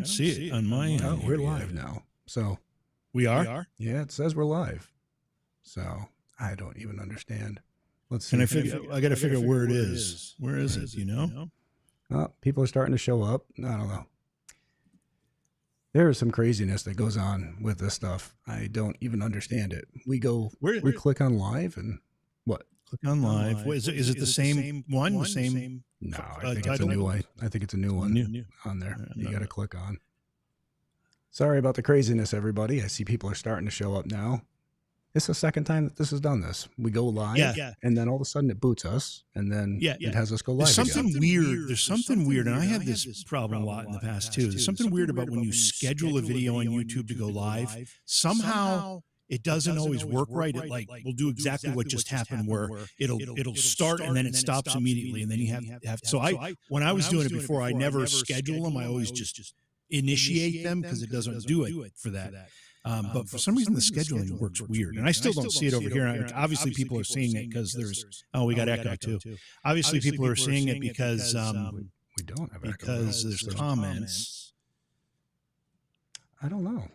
don't see it on my end. Oh, we're live now. So we are? Yeah, it says we're live. So I don't even understand. Let's see. I got to figure out where it is. Where is it? You know? People are starting to show up. I don't know. There is some craziness that goes on with this stuff. I don't even understand it. We click on live and what? Click on live. Is it the same one? The same? No, I think it's a new one. I think it's a new one on there. You got to click on. Sorry about the craziness, everybody. I see people are starting to show up now. It's the second time that this has done this. We go live, and then all of a sudden it boots us, and then it has us go live. There's something weird. There's something weird, and I had this problem a lot in the past too. There's something weird about when you schedule a video on YouTube to go live. Somehow it doesn't always work right. It will do exactly what just happened, where it'll start and then it stops immediately, and then you have. So when I was doing it before, I never schedule them. I always just initiate them because it doesn't do it for that. But for some reason, the scheduling works weird, and I still don't see it over here. Obviously, people are seeing it because we got echo too. Obviously, people are seeing it because we don't have echo because there's comments. I don't know.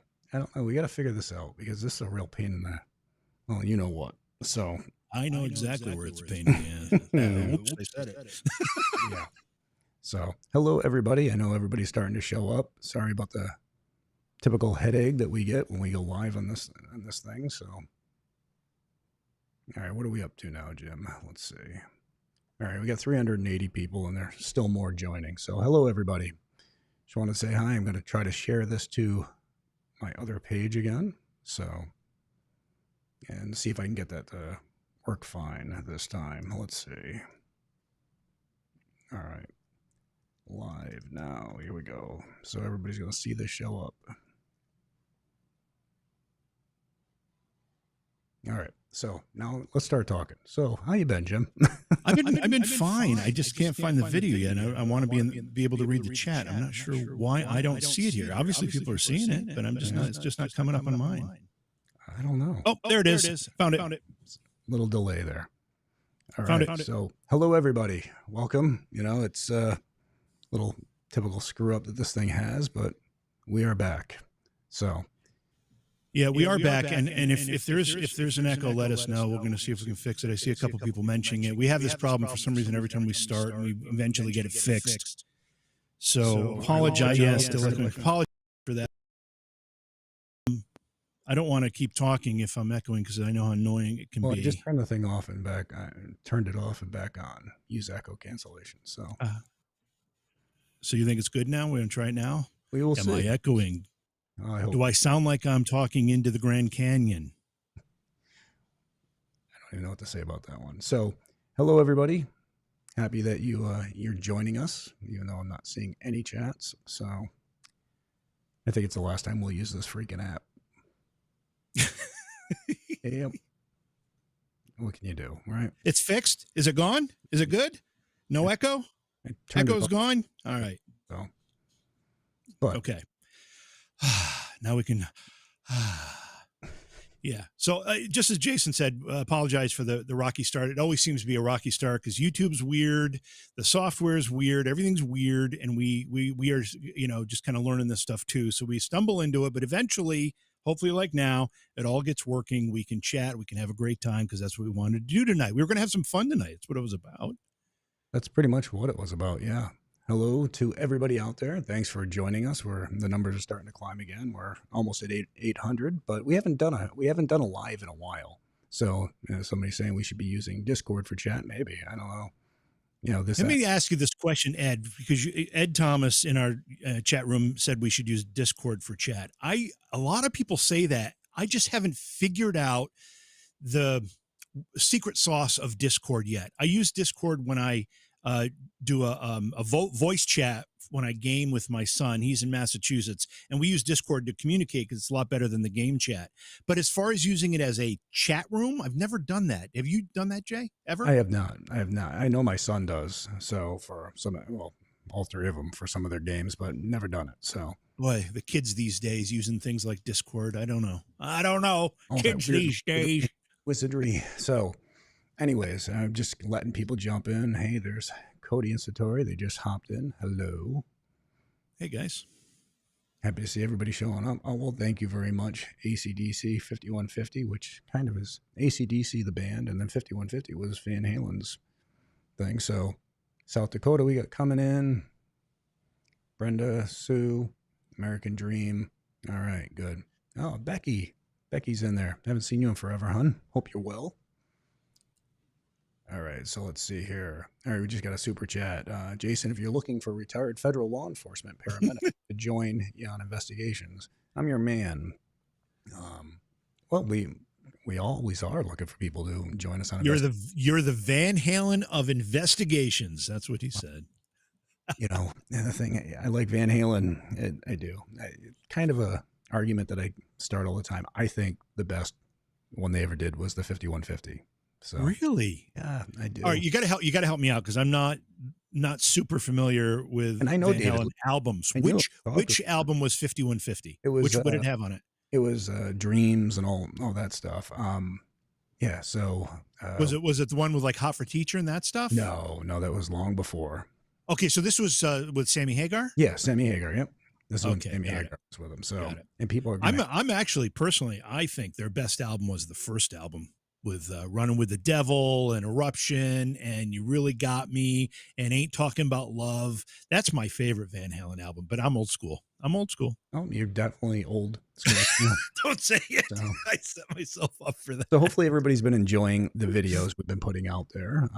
We got to figure this out because this is a real pain in the. Well, you know what? So I know exactly where it's a pain in the ass. Oops, I said it. Yeah. So hello, everybody. I know everybody's starting to show up. Sorry about the typical headache that we get when we go live on this thing. So, all right, what are we up to now, Jim? Let's see. All right, we got 380 people, and there's still more joining. So, hello, everybody. Just want to say hi. I'm going to try to share this to my other page again. So, and see if I can get that to work fine this time. Let's see. All right. Live now. Here we go. So everybody's going to see this show up. All right. So now let's start talking. So how you been, Jim? I've been fine. I just can't find the video yet. I want to be able to read the chat. I'm not sure why I don't see it here. Obviously people are seeing it, but it's just not coming up on mine. I don't know. Oh, there it is. Found it. Little delay there. All right. So hello everybody. Welcome. You know, it's little typical screw up that this thing has, but we are back. So yeah, we are back. And if there's an echo, let us know. We're going to see if we can fix it. I see a couple people mentioning it. We have this problem for some reason every time we start, and we eventually get it fixed. So apologize. Yes, apologize for that. I don't want to keep talking if I'm echoing because I know how annoying it can be. Just turn the thing off and back. Turned it off and back on. Use echo cancellation. So you think it's good now? We're going to try it now? We will see. Am I echoing? Do I sound like I'm talking into the Grand Canyon? I don't even know what to say about that one. So, hello, everybody. Happy that you're joining us, even though I'm not seeing any chats. So, I think it's the last time we'll use this freaking app. Yep. What can you do, right? It's fixed? Is it gone? Is it good? No echo? Echo's gone? All right. So, but okay. Now we can. Yeah. So just as Jason said, apologize for the rocky start. It always seems to be a rocky start because YouTube's weird, the software is weird, everything's weird, and we are just kind of learning this stuff too. So we stumble into it, but eventually, hopefully, like now, it all gets working. We can chat, we can have a great time because that's what we wanted to do tonight. We were going to have some fun tonight. That's what it was about. That's pretty much what it was about. Yeah. Hello to everybody out there. Thanks for joining us. The numbers are starting to climb again. We're almost at 800, but we haven't done a live in a while. So somebody's saying we should be using Discord for chat. Maybe, I don't know. Let me ask you this question, Ed, because Ed Thomas in our chat room said we should use Discord for chat. A lot of people say that. I just haven't figured out the secret sauce of Discord yet. I use Discord when I do a voice chat when I game with my son. He's in Massachusetts, and we use Discord to communicate because it's a lot better than the game chat. But as far as using it as a chat room, I've never done that. Have you done that, Jay, ever? I have not. I know my son does. So for all three of them for some of their games, but never done it. So boy, the kids these days using things like Discord. I don't know. Kids these days. Wizardry. So anyways, I'm just letting people jump in. Hey, there's Cody and Satori. They just hopped in. Hello. Hey, guys. Happy to see everybody showing up. Oh, well, thank you very much, AC/DC 5150, which kind of is AC/DC, the band, and then 5150 was Van Halen's thing. So South Dakota, we got coming in. Brenda, Sue, American Dream. All right, good. Oh, Becky. Becky's in there. Haven't seen you in forever, hun. Hope you're well. All right, so let's see here. All right, we just got a super chat. Jason, if you're looking for retired federal law enforcement paramedic to join you on investigations, I'm your man. Well, we always are looking for people to join us on investigations. You're the Van Halen of investigations. That's what he said. You know, and the thing, I like Van Halen. I do. Kind of a argument that I start all the time. I think the best one they ever did was the 5150. So really, yeah, I do. All right, you got to help me out because I'm not super familiar with and I know Van David, Halen albums. Which album was 5150? It was what did it have on it? It was Dreams and all that stuff. Yeah. So was it the one with like Hot for Teacher and that stuff? No, that was long before. Okay, so this was with Sammy Hagar. Yeah, Sammy Hagar. Yep. This is Sammy Hagar was with him. So and people are. I'm actually personally, I think their best album was the first album with Running with the Devil and Eruption and You Really Got Me and Ain't Talking About Love. That's my favorite Van Halen album, but I'm old school. Oh, you're definitely old school. Don't say it. So, I set myself up for that. So hopefully everybody's been enjoying the videos we've been putting out there.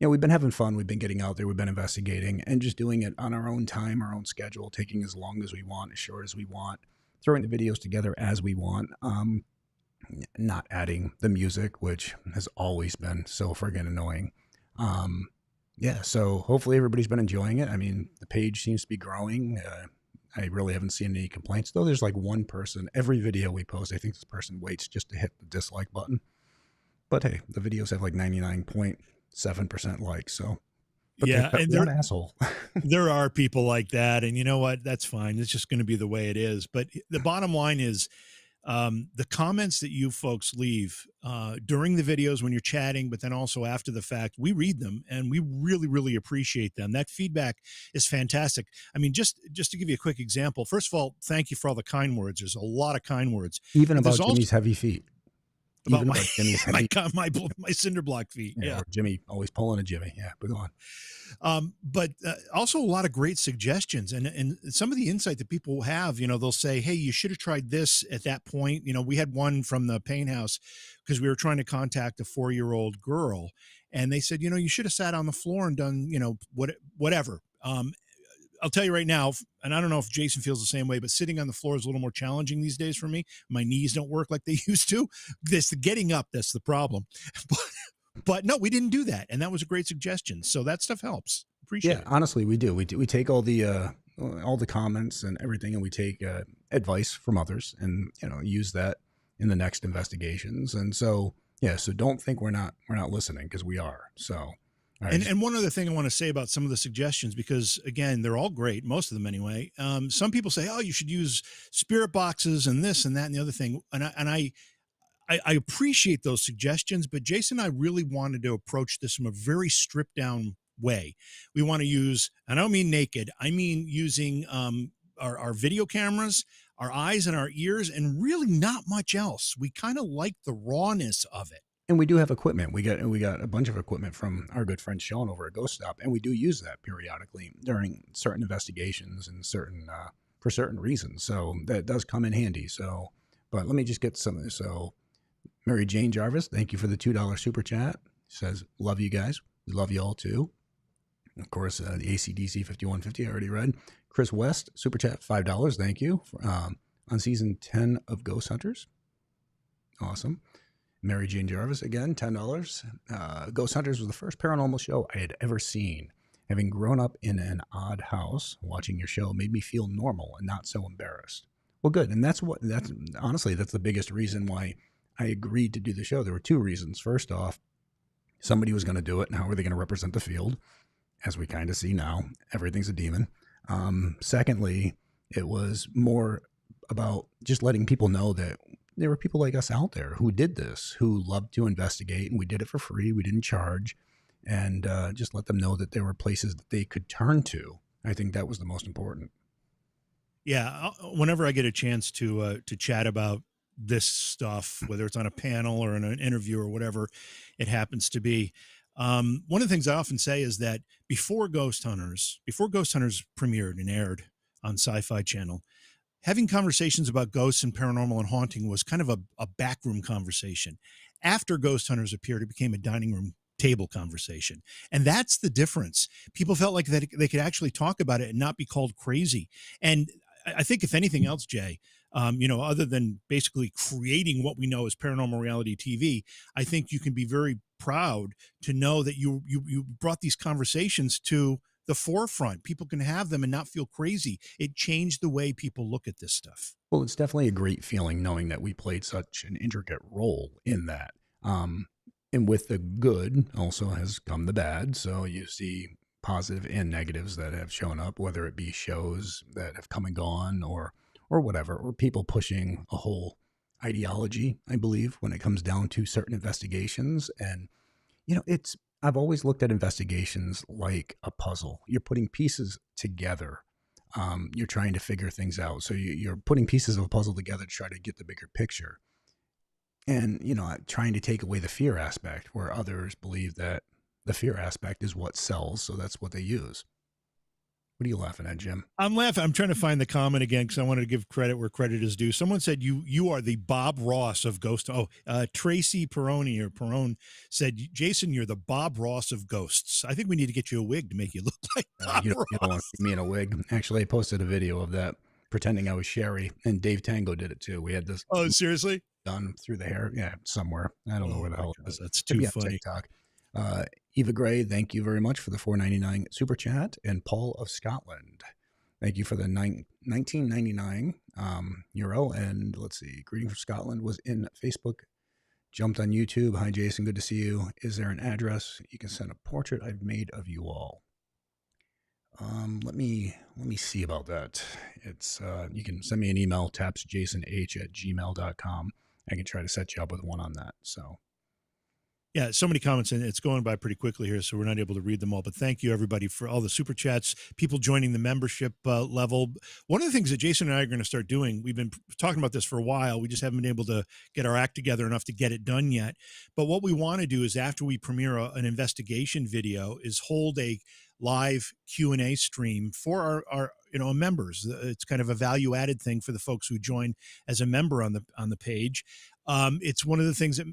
We've been having fun. We've been getting out there. We've been investigating and just doing it on our own time, our own schedule, taking as long as we want, as short as we want, throwing the videos together as we want. Not adding the music, which has always been so friggin' annoying. So hopefully everybody's been enjoying it. I mean, the page seems to be growing. I really haven't seen any complaints, though. There's like one person, every video we post, I think this person waits just to hit the dislike button. But hey, the videos have like 99.7% likes, so. But yeah, and they're an asshole. There are people like that, and you know what? That's fine. It's just going to be the way it is. But the bottom line is, the comments that you folks leave during the videos when you're chatting, but then also after the fact, we read them and we really, really appreciate them. That feedback is fantastic. I mean, just to give you a quick example, first of all, thank you for all the kind words. There's a lot of kind words. Even about Jimmy's heavy feet. About my cinder block feet. Yeah. Or Jimmy, always pulling a Jimmy. Yeah, but go on. But also a lot of great suggestions and some of the insight that people have, they'll say, hey, you should have tried this at that point. We had one from the Pain House because we were trying to contact a 4-year-old girl and they said, you should have sat on the floor and done, whatever. I'll tell you right now, and I don't know if Jason feels the same way, but sitting on the floor is a little more challenging these days for me. My knees don't work like they used to. This getting up, that's the problem. But no, we didn't do that, and that was a great suggestion. So that stuff helps. Appreciate it. Honestly, we do. We take all the comments and everything, and we take advice from others, and use that in the next investigations. And so so don't think we're not listening, because we are. So. Right. And one other thing I want to say about some of the suggestions, because again, they're all great, most of them anyway. Some people say, oh, you should use spirit boxes and this and that and the other thing. And I appreciate those suggestions, but Jason and I really wanted to approach this from a very stripped down way. We want to use, and I don't mean naked, I mean using our video cameras, our eyes and our ears, and really not much else. We kind of like the rawness of it. And we do have equipment. We got a bunch of equipment from our good friend Sean over at Ghost Stop, and we do use that periodically during certain investigations and for certain reasons. So that does come in handy. So, but let me just get some of this. So, Mary Jane Jarvis, thank you for the $2 super chat. Says, love you guys. We love you all too. Of course, the AC/DC 5150 I already read. Chris West, super chat, $5. Thank you on season 10 of Ghost Hunters. Awesome. Mary Jane Jarvis, again, $10. Ghost Hunters was the first paranormal show I had ever seen. Having grown up in an odd house, watching your show made me feel normal and not so embarrassed. Well, good. And that's honestly, that's the biggest reason why I agreed to do the show. There were two reasons. First off, somebody was going to do it, and how are they going to represent the field? As we kind of see now, everything's a demon. Secondly, it was more about just letting people know that there were people like us out there who did this, who loved to investigate, and we did it for free. We didn't charge, and just let them know that there were places that they could turn to. I think that was the most important. Yeah, whenever I get a chance to chat about this stuff, whether it's on a panel or in an interview or whatever it happens to be, one of the things I often say is that before Ghost Hunters premiered and aired on Sci-Fi Channel, having conversations about ghosts and paranormal and haunting was kind of a backroom conversation. After Ghost Hunters appeared, it became a dining room table conversation. And that's the difference. People felt like that they could actually talk about it and not be called crazy. And I think if anything else, Jay, other than basically creating what we know as paranormal reality TV, I think you can be very proud to know that you brought these conversations to the forefront. People can have them and not feel crazy. It changed the way people look at this stuff. Well, it's definitely a great feeling knowing that we played such an intricate role in that. Um, and with the good also has come the bad. So you see positive and negatives that have shown up, whether it be shows that have come and gone or whatever, or people pushing a whole ideology, I believe, when it comes down to certain investigations. And, it's I've always looked at investigations like a puzzle. You're putting pieces together. You're trying to figure things out. So you're putting pieces of a puzzle together to try to get the bigger picture. And, trying to take away the fear aspect where others believe that the fear aspect is what sells. So that's what they use. What are you laughing at, Jim? I'm laughing. I'm trying to find the comment again because I wanted to give credit where credit is due. Someone said you are the Bob Ross of ghosts. Tracy Perone said, Jason, you're the Bob Ross of ghosts. I think we need to get you a wig to make you look like Bob You Ross. don't want to see me in a wig. Actually, I posted a video of that pretending I was Sherry, and Dave Tango did it too. We had this Oh, seriously? done through the hair. Yeah, somewhere. I don't know where the hell it is. That's Could too be on funny. TikTok. Eva Gray, thank you very much for the $4.99 super chat. And Paul of Scotland, thank you for the $19.99 euro. And let's see, greeting from Scotland was in Facebook. Jumped on YouTube. Hi, Jason. Good to see you. Is there an address you can send a portrait I've made of you all? Let me see about that. It's you can send me an email, tapsjasonh@gmail.com. I can try to set you up with one on that. So Yeah, so many comments, and it's going by pretty quickly here, so we're not able to read them all. But thank you, everybody, for all the super chats, people joining the membership level. One of the things that Jason and I are going to start doing, we've been talking about this for a while. We just haven't been able to get our act together enough to get it done yet. But what we want to do is after we premiere an investigation video is hold a live Q&A stream for our members. It's kind of a value added thing for the folks who join as a member on the page. It's one of the things that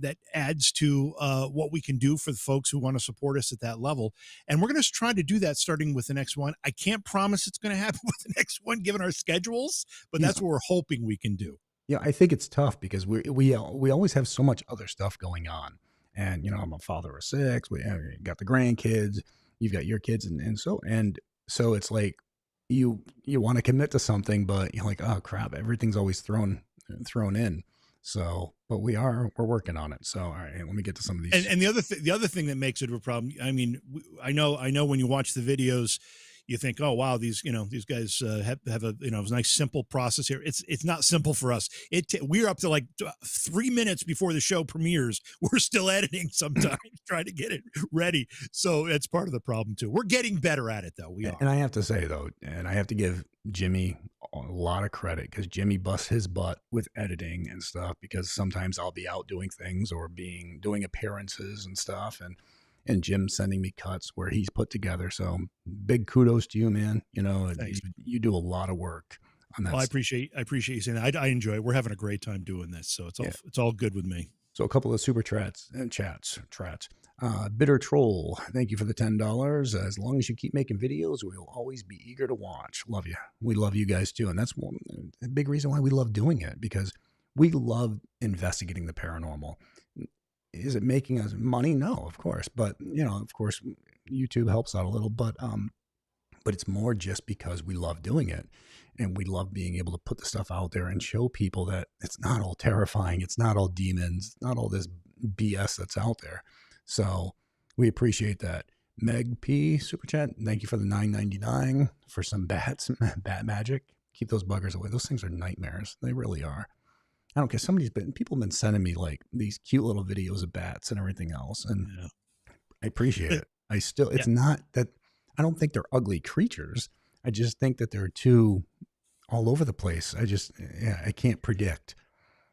that adds to what we can do for the folks who want to support us at that level, and we're going to try to do that starting with the next one. I can't promise it's going to happen with the next one given our schedules, but that's what we're hoping we can do. Yeah, I think it's tough because we always have so much other stuff going on, and I'm a father of 6. We got the grandkids, you've got your kids, and so it's like you want to commit to something, but you're like, oh crap, everything's always thrown in. So, but we're working on it. So, all right, let me get to some of these. And the other thing that makes it a problem. I mean, I know when you watch the videos, you think, oh wow, these guys have a nice simple process here. It's not simple for us. We're up to like 3 minutes before the show premieres. We're still editing sometimes, trying to get it ready. So it's part of the problem too. We're getting better at it though. We are. And I have to say though, and I have to give Jimmy a lot of credit because Jimmy busts his butt with editing and stuff, because sometimes I'll be out doing things or doing appearances and stuff, and Jim sending me cuts where he's put together. So big kudos to you, man. You do a lot of work on that. Well, I appreciate you saying that. I enjoy it. We're having a great time doing this. So it's all good with me. So a couple of super chats and chats. Bitter Troll, thank you for the $10. As long as you keep making videos, we'll always be eager to watch. Love you. We love you guys too. And that's a big reason why we love doing it, because we love investigating the paranormal. Is it making us money? No, of course. But, of course, YouTube helps out a little, but it's more just because we love doing it. And we love being able to put the stuff out there and show people that it's not all terrifying. It's not all demons, not all this BS that's out there. So we appreciate that. Meg P super chat, thank you for the $9.99 for some bat magic. Keep those buggers away. Those things are nightmares. They really are. I don't care. People have been sending me like these cute little videos of bats and everything else, and I appreciate it. It's not that I don't think they're ugly creatures. I just think that they're too all over the place. I can't predict.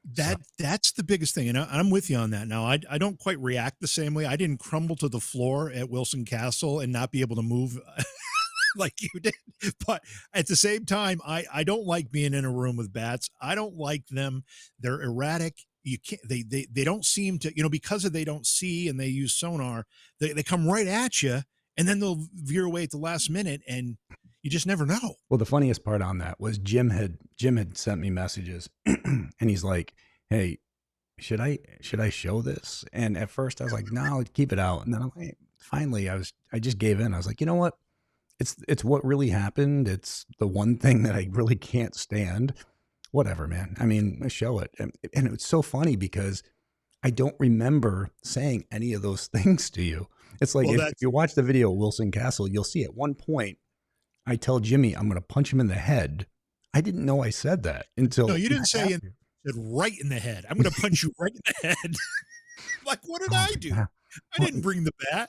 That's the biggest thing. And I'm with you on that. Now, I don't quite react the same way. I didn't crumble to the floor at Wilson Castle and not be able to move like you did. But at the same time, I don't like being in a room with bats. I don't like them. They're erratic. You can't, they don't seem to, because they don't see and they use sonar, they come right at you and then they'll veer away at the last minute and you just never know. Well, the funniest part on that was Jim had sent me messages and he's like, "Hey, should I show this?" And at first I was like, "No, keep it out." And then finally I just gave in. I was like, "You know what? It's what really happened. It's the one thing that I really can't stand. Whatever, man. I mean, show it." And it was so funny because I don't remember saying any of those things to you. It's like, if you watch the video of Wilson Castle, you'll see at one point I tell Jimmy I'm going to punch him in the head. I didn't know I said that until... No, you didn't say it. Said right in the head. I'm going to punch you right in the head. Like, what did I do? I didn't bring the bat.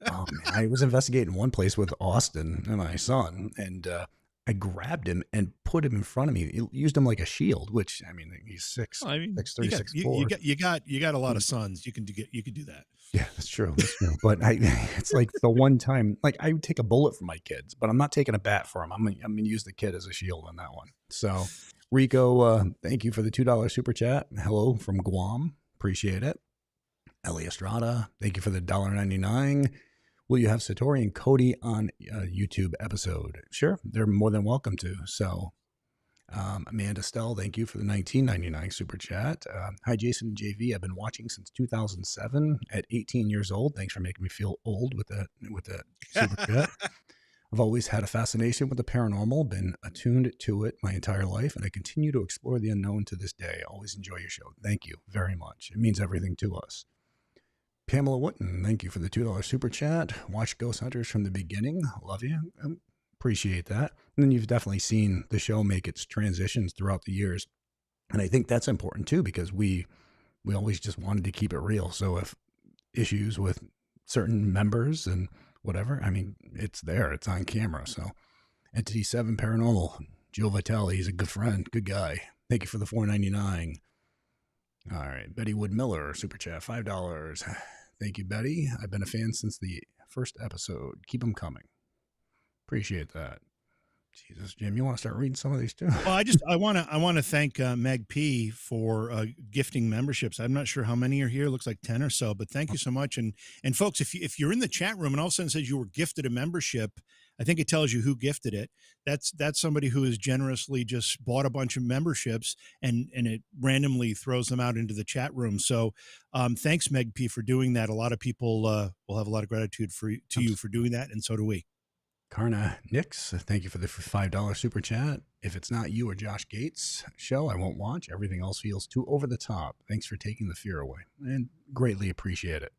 Oh, man. I was investigating one place with Austin and my son, and I grabbed him and put him in front of me. Used him like a shield, which, I mean, he's 6'3", 6'4". You got a lot of sons. You can do that. Yeah, that's true. That's true. But it's like the one time, like, I would take a bullet for my kids, but I'm not taking a bat for them. I'm gonna use the kid as a shield on that one. So, Rico, thank you for the $2 super chat. Hello from Guam. Appreciate it. Ellie Estrada, thank you for the $1.99. Will you have Satori and Cody on a YouTube episode? Sure, they're more than welcome to. So, Amanda Stell, thank you for the $19.99 super chat. Hi, Jason and JV. I've been watching since 2007 at 18 years old. Thanks for making me feel old with that super chat. I've always had a fascination with the paranormal, been attuned to it my entire life, and I continue to explore the unknown to this day. Always enjoy your show. Thank you very much. It means everything to us. Pamela Wooten, thank you for the $2 super chat. Watch Ghost Hunters from the beginning. Love you. Appreciate that. And then you've definitely seen the show make its transitions throughout the years. And I think that's important too, because we always just wanted to keep it real. So if issues with certain members and whatever, I mean, it's there, it's on camera. So Entity 7 Paranormal, Joe Vitale, he's a good friend, good guy. Thank you for the $4.99. All right. Betty Wood Miller, super chat, $5. Thank you, Betty. I've been a fan since the first episode. Keep them coming. Appreciate that. Jesus, Jim, you want to start reading some of these too? Well, I want to thank Meg P for gifting memberships. I'm not sure how many are here. It looks like 10 or so, but thank you so much. And folks, if you're in the chat room and all of a sudden says you were gifted a membership, I think it tells you who gifted it. That's somebody who has generously just bought a bunch of memberships and it randomly throws them out into the chat room. So thanks, Meg P, for doing that. A lot of people will have a lot of gratitude to you for doing that, and so do we. Karna Nix, thank you for the $5 super chat. If it's not you or Josh Gates' show, I won't watch. Everything else feels too over the top. Thanks for taking the fear away, and greatly appreciate it.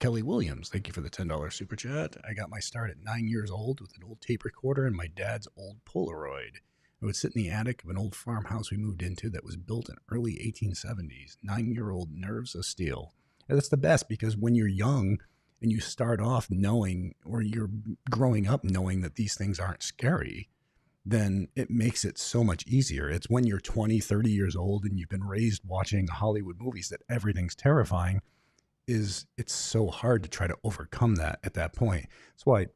Kelly Williams, thank you for the $10 super chat. I got my start at 9 years old with an old tape recorder and my dad's old Polaroid. I would sit in the attic of an old farmhouse we moved into that was built in early 1870s. 9-year-old nerves of steel. And that's the best, because when you're young and you start off knowing, or you're growing up knowing that these things aren't scary, then it makes it so much easier. It's when you're 20, 30 years old and you've been raised watching Hollywood movies that everything's terrifying, it's so hard to try to overcome that at that point. That's why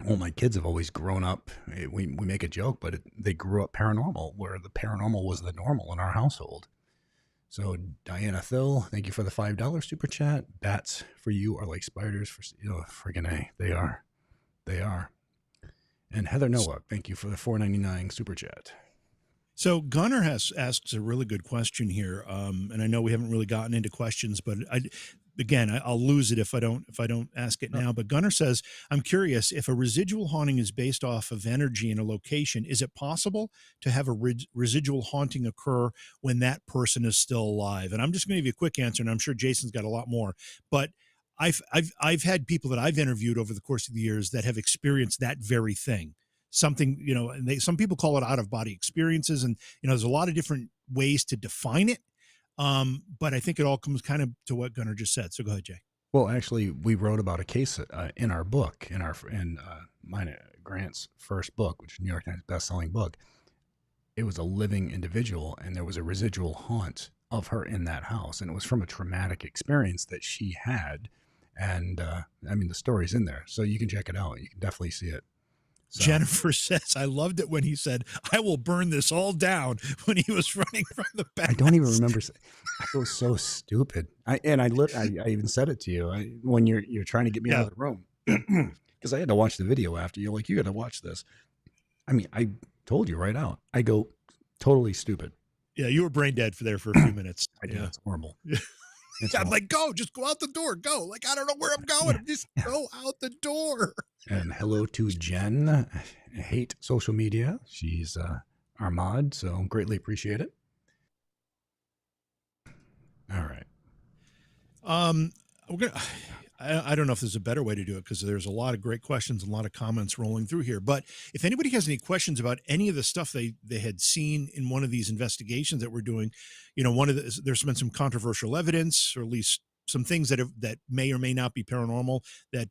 all my kids have always grown up. We make a joke, but they grew up paranormal, where the paranormal was the normal in our household. So Diana Thill, thank you for the $5 super chat. Bats for you are like spiders for friggin' A. They are. And Heather Nowak, thank you for the $4.99 super chat. So Gunnar asks a really good question here, and I know we haven't really gotten into questions, but I'll lose it if I don't ask it now. But Gunnar says, I'm curious, if a residual haunting is based off of energy in a location, is it possible to have a residual haunting occur when that person is still alive? And I'm just going to give you a quick answer, and I'm sure Jason's got a lot more. But I've had people that I've interviewed over the course of the years that have experienced that very thing. Something, and some people call it out of body experiences, and there's a lot of different ways to define it. But I think it all comes kind of to what Gunnar just said. So go ahead, Jay. Well, actually, we wrote about a case in our book, in Grant's first book, which is New York Times best-selling book. it was a living individual, and there was a residual haunt of her in that house, and it was from a traumatic experience that she had. And I mean, the story's in there, so you can check it out. You can definitely see it. So, Jennifer says, I loved it when he said, I will burn this all down when he was running from the back. I don't even remember. I feel so stupid. I even said it to you when you're trying to get me out of the room, because I had to watch the video after. You're like, you got to watch this. I mean, I told you right out. I go totally stupid. Yeah, you were brain dead for a few minutes. I did. It's horrible. I'm like, go, just go out the door. Go. Like, I don't know where I'm going. Just go out the door. And hello to Jen. I hate social media. She's our mod, so greatly appreciate it. All right. We're gonna. I don't know if there's a better way to do it, because there's a lot of great questions and a lot of comments rolling through here. But if anybody has any questions about any of the stuff they had seen in one of these investigations that we're doing, there's been some controversial evidence, or at least some things that may or may not be paranormal that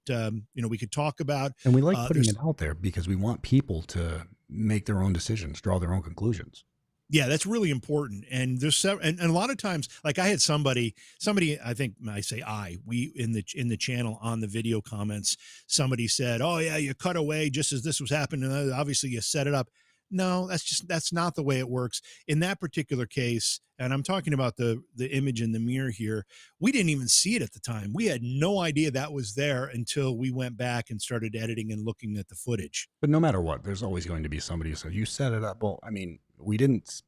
we could talk about. And we like putting it out there because we want people to make their own decisions, draw their own conclusions. Yeah, that's really important. And there's and a lot of times, like I had somebody, I think I say we in the channel on the video comments, somebody said, oh yeah, you cut away just as this was happening. And obviously you set it up. No, that's not the way it works in that particular case. And I'm talking about the image in the mirror here. We didn't even see it at the time. We had no idea that was there until we went back and started editing and looking at the footage. But no matter what, there's always going to be somebody who says, you set it up. Well, I mean, we didn't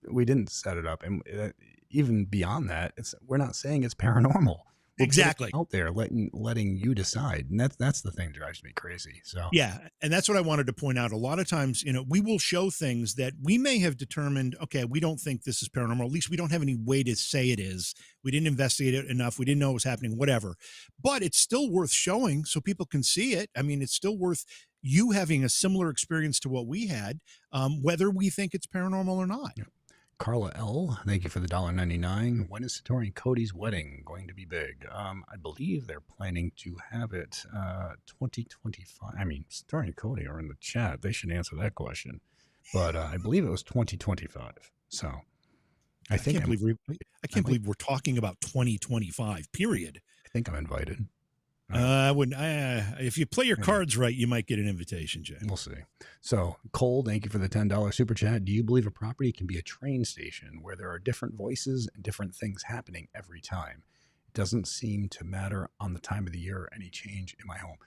set it up. And even beyond that, we're not saying it's paranormal. We're exactly out there letting you decide. And that's the thing that drives me crazy. So yeah. And that's what I wanted to point out. A lot of times, we will show things that we may have determined, okay, we don't think this is paranormal. At least we don't have any way to say it is. We didn't investigate it enough. We didn't know what was happening, whatever, but it's still worth showing so people can see it. I mean, it's still worth you having a similar experience to what we had, whether we think it's paranormal or not. Yeah. Carla L, thank you for the $1.99. When is Satori and Cody's wedding going to be big? I believe they're planning to have it 2025. I mean, Satori and Cody are in the chat. They should answer that question. But I believe it was 2025. So I can't believe we're talking about 2025, period. I think I'm invited. I wouldn't. If you play your cards right, you might get an invitation, Jay. We'll see. So, Cole, thank you for the $10 super chat. Do you believe a property can be a train station where there are different voices and different things happening every time? It doesn't seem to matter on the time of the year or any change in my home.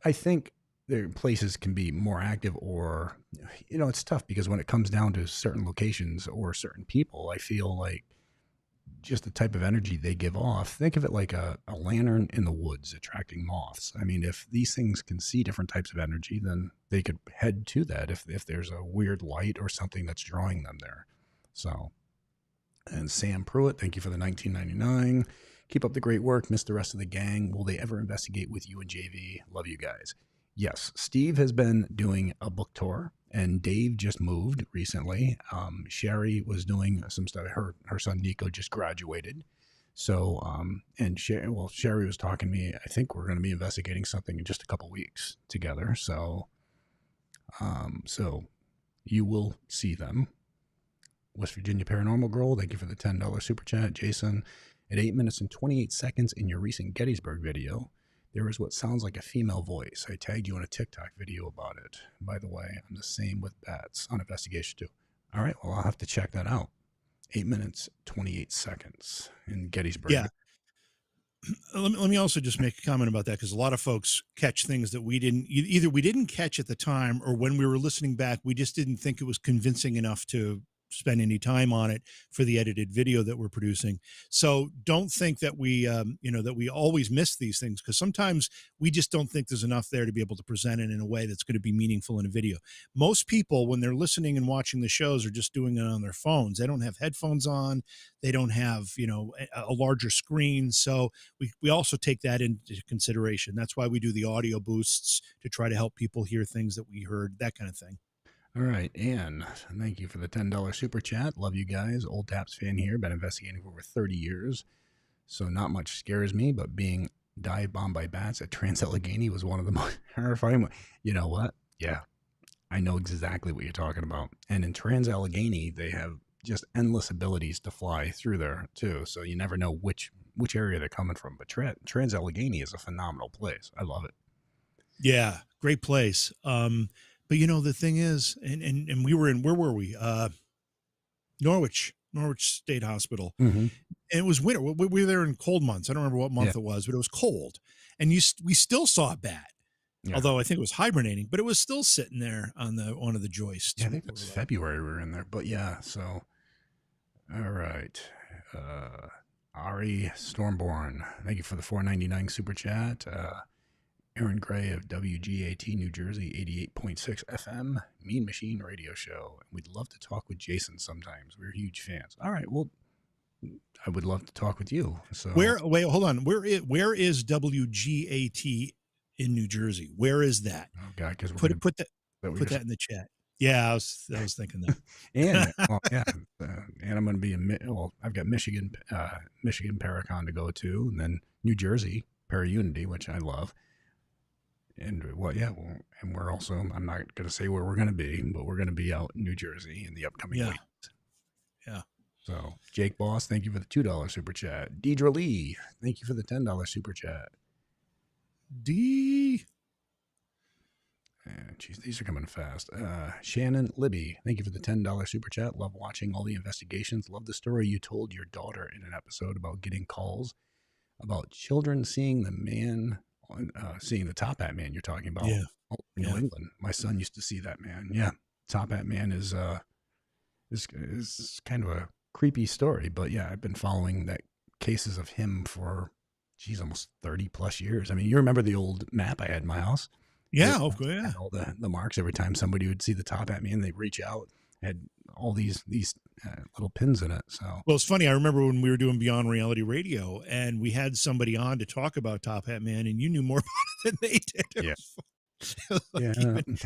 I think their places can be more active, or it's tough because when it comes down to certain locations or certain people, I feel like just the type of energy they give off. Think of it like a lantern in the woods attracting moths. I mean, if these things can see different types of energy, then they could head to that if there's a weird light or something that's drawing them there. So, and Sam Pruitt, thank you for the $19.99. Keep up the great work. Missed the rest of the gang. Will they ever investigate with you and JV? Love you guys. Yes, Steve has been doing a book tour, and Dave just moved recently. Sherry was doing some stuff. Her son Nico just graduated. So, and Sherry was talking to me. I think we're going to be investigating something in just a couple weeks together. So, so you will see them. West Virginia Paranormal Girl, thank you for the $10 super chat. Jason, at 8 minutes and 28 seconds in your recent Gettysburg video, there is what sounds like a female voice. I tagged you in a TikTok video about it. By the way, I'm the same with bats on Investigation too. All right, well, I'll have to check that out. 8 minutes, 28 seconds in Gettysburg. Yeah. Let me also just make a comment about that, because a lot of folks catch things that we didn't catch at the time, or when we were listening back, we just didn't think it was convincing enough to spend any time on it for the edited video that we're producing. So don't think that we, that we always miss these things, because sometimes we just don't think there's enough there to be able to present it in a way that's going to be meaningful in a video. Most people, when they're listening and watching the shows, are just doing it on their phones. They don't have headphones on. They don't have, a larger screen. So we also take that into consideration. That's why we do the audio boosts, to try to help people hear things that we heard, that kind of thing. All right, Ann, thank you for the $10 super chat. Love you guys. Old Taps fan here. Been investigating for over 30 years, so not much scares me, but being dive bombed by bats at Trans-Allegheny was one of the most horrifying. You know what? Yeah, I know exactly what you're talking about. And in Trans-Allegheny, they have just endless abilities to fly through there too. So you never know which area they're coming from. But Trans-Allegheny is a phenomenal place. I love it. Yeah, great place. But the thing is, and we were in, where were we? Norwich State Hospital. Mm-hmm. And it was winter. We were there in cold months. I don't remember what month it was, but it was cold. And we still saw a bat. Yeah. Although I think it was hibernating, but it was still sitting there on one of the joists. Yeah, I think it was February we were in there. But yeah, so all right. Ari Stormborn, thank you for the $4.99 super chat. Aaron Gray of WGAT New Jersey 88.6 FM Mean Machine Radio Show. We'd love to talk with Jason sometimes. We're huge fans. All right, well, I would love to talk with you. So wait, hold on. Where is WGAT in New Jersey? Where is that? Oh God, because put that in the chat. Yeah, I was thinking that. And and I'm going to be I've got Michigan Paracon to go to, and then New Jersey Paraunity, which I love. And and we're also, I'm not going to say where we're going to be, but we're going to be out in New Jersey in the upcoming weeks. Yeah. So Jake Boss, thank you for the $2 super chat. Deidre Lee, thank you for the $10 super chat. Geez, these are coming fast. Shannon Libby, thank you for the $10 super chat. Love watching all the investigations. Love the story you told your daughter in an episode about getting calls about children seeing the man, seeing the top hat man you're talking about. Yeah. New England. My son used to see that man. Yeah. Top hat man is kind of a creepy story, but yeah, I've been following cases of him for almost 30 plus years. I mean, you remember the old map I had in my house? Yeah, of course. Yeah. All the marks every time somebody would see the top hat man, they'd reach out. Had all these little pins in it. So well, it's funny. I remember when we were doing Beyond Reality Radio, and we had somebody on to talk about Top Hat Man, and you knew more about it than they did.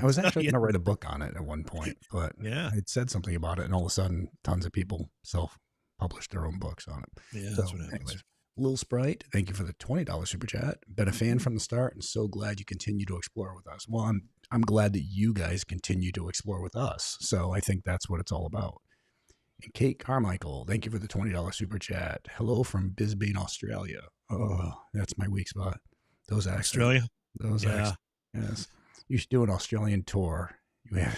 I was actually going to write a book on it at one point, but I'd said something about it, and all of a sudden, tons of people self-published their own books on it. Yeah, that's what happens. Anyways, Lil Sprite, thank you for the $20 super chat. Been a fan from the start, and so glad you continue to explore with us. Well, I'm glad that you guys continue to explore with us. So I think that's what it's all about. And Kate Carmichael, thank you for the $20 super chat. Hello from Brisbane, Australia. Oh, that's my weak spot. Those accents. Australia? Those accents. Yes. You should do an Australian tour. Yeah,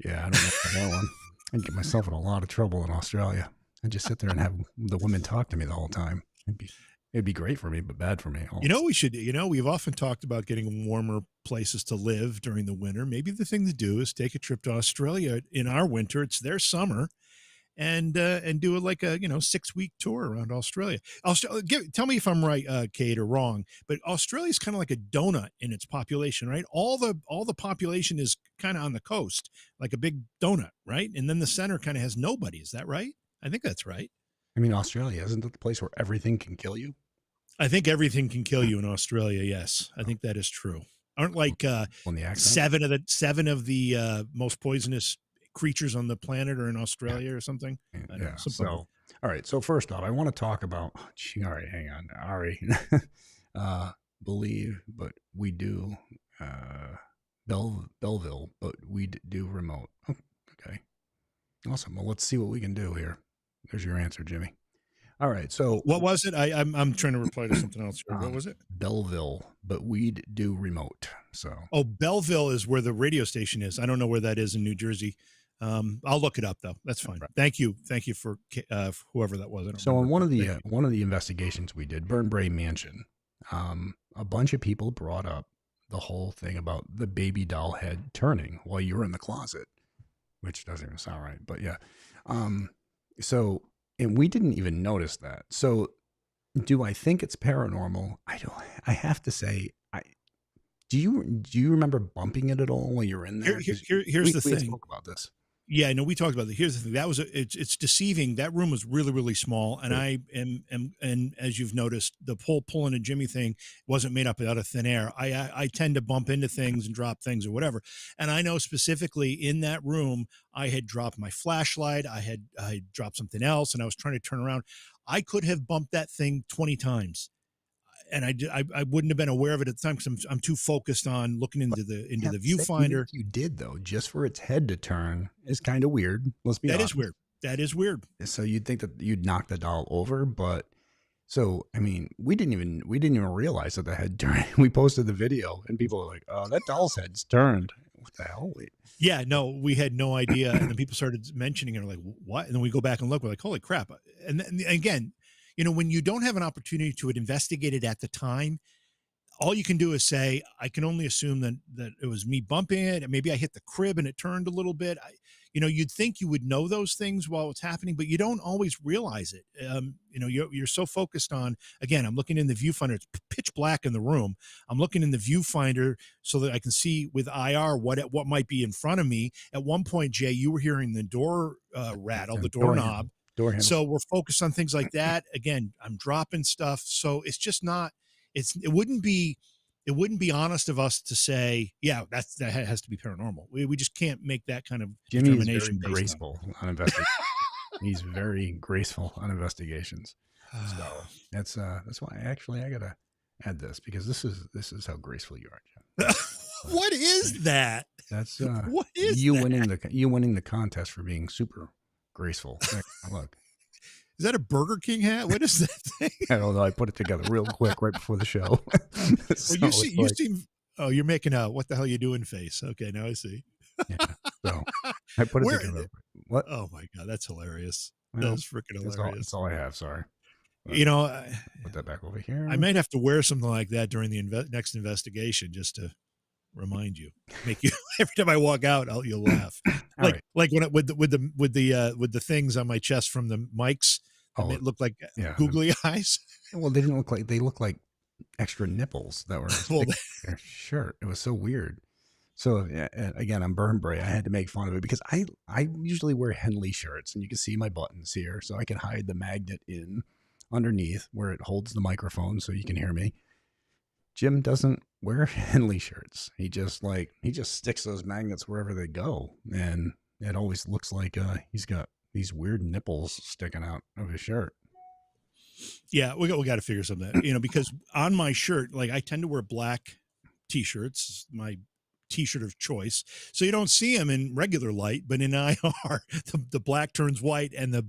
I don't know about that one. I'd get myself in a lot of trouble in Australia. I'd just sit there and have the women talk to me the whole time. It'd be great for me, but bad for me. Also. We've often talked about getting warmer places to live during the winter. Maybe the thing to do is take a trip to Australia in our winter. It's their summer, and do it like a 6-week tour around Australia. Tell me if I'm right, Kate, or wrong. But Australia is kind of like a donut in its population, right? All the population is kind of on the coast, like a big donut, right? And then the center kind of has nobody. Is that right? I think that's right. I mean, Australia, isn't it the place where everything can kill you? I think everything can kill you in Australia. Yes, I think that is true. Aren't like seven of the most poisonous creatures on the planet are in Australia or something? Yeah. So, all right. So first off, I want to talk about. All right, hang on, Ari. Believe, but we do. Belleville, but we do remote. Oh, okay. Awesome. Well, let's see what we can do here. There's your answer, Jimmy. All right. So what was it? I'm trying to reply to something else. What was it? Belleville, but we'd do remote. So Belleville is where the radio station is. I don't know where that is in New Jersey. I'll look it up though. That's fine. Right. Thank you for whoever that was. So on one of the investigations we did, Burnbrae Mansion, a bunch of people brought up the whole thing about the baby doll head turning while you were in the closet, which doesn't even sound right, but yeah. So, and we didn't even notice that. So do I think it's paranormal? I have to say, do you remember bumping it at all while you're in there? Here's the thing. We spoke about this. Yeah, no, we talked about it. Here's the thing. It's deceiving. That room was really, really small. And I am, as you've noticed, the whole pulling a Jimmy thing wasn't made up out of thin air. I tend to bump into things and drop things or whatever. And I know specifically in that room, I had dropped my flashlight. I had dropped something else, and I was trying to turn around. I could have bumped that thing 20 times. I wouldn't have been aware of it at the time because I'm too focused on looking into the viewfinder. Even if you did though, just for its head to turn is kind of weird. Let's be honest. That is weird. So you'd think that you'd knock the doll over, but so I mean, we didn't even realize that the head turned. We posted the video, and people were like, "Oh, that doll's head's turned." What the hell? Yeah, no, we had no idea, and then people started mentioning it. We're like, "What?" And then we go back and look. We're like, "Holy crap!" And then, again, when you don't have an opportunity to investigate it at the time, all you can do is say, I can only assume that it was me bumping it, and maybe I hit the crib and it turned a little bit. You'd think you would know those things while it's happening, but you don't always realize it. You're so focused on, again, I'm looking in the viewfinder. It's pitch black in the room. I'm looking in the viewfinder so that I can see with IR what might be in front of me. At one point, Jay, you were hearing the door rattle, the doorknob. Door handle. So we're focused on things like that. Again, I'm dropping stuff. So it's just not, it wouldn't be honest of us to say, yeah, that has to be paranormal. We just can't make that kind of determination. Is very graceful on investigation. He's very graceful on investigations. So that's why I gotta add this, because this is how graceful you are, Jim. What is that? That's what is you that? winning the contest for being super graceful. Look. Is that a Burger King hat? What is that thing? I don't know. I put it together real quick right before the show. So you seem. Oh, you're making a "what the hell you doing" face. Okay, now I see. Yeah. So I put it together. What? Oh my God, that's hilarious. Well, that's freaking hilarious. That's all I have. Sorry. Put that back over here. I might have to wear something like that during the next investigation just to remind you, make you every time I walk out, you'll laugh. Like when with the things on my chest from the mics. It looked like googly eyes. Well, they didn't look like, they looked like extra nipples that were their shirt. It was so weird. So again, I'm Burn Bray. I had to make fun of it because I usually wear Henley shirts, and you can see my buttons here, so I can hide the magnet in underneath where it holds the microphone so you can hear me. Jim doesn't wear Henley shirts. He just sticks those magnets wherever they go, and it always looks like he's got these weird nipples sticking out of his shirt. Yeah, we got to figure something out, because on my shirt, like I tend to wear black t-shirts, my t-shirt of choice. So you don't see them in regular light, but in IR, the black turns white and the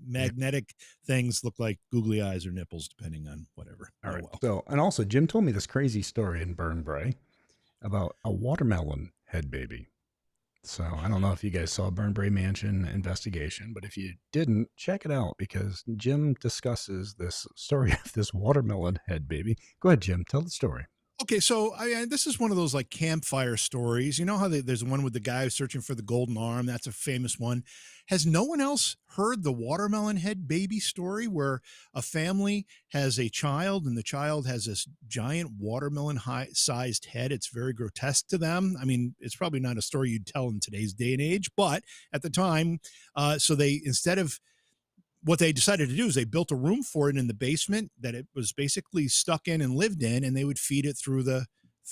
magnetic things look like googly eyes or nipples, depending on whatever. All right. Well. So, and also Jim told me this crazy story in Burn Bray about a watermelon head baby. So I don't know if you guys saw Burn Bray Mansion Investigation, but if you didn't, check it out, because Jim discusses this story of this watermelon head baby. Go ahead, Jim. Tell the story. Okay, so this is one of those like campfire stories. You know how there's one with the guy searching for the golden arm? That's a famous one. Has no one else heard the watermelon head baby story, where a family has a child and the child has this giant watermelon sized head? It's very grotesque to them. I mean, it's probably not a story you'd tell in today's day and age, but at the time, so they, instead of, what they decided to do is they built a room for it in the basement that it was basically stuck in and lived in, and they would feed it through the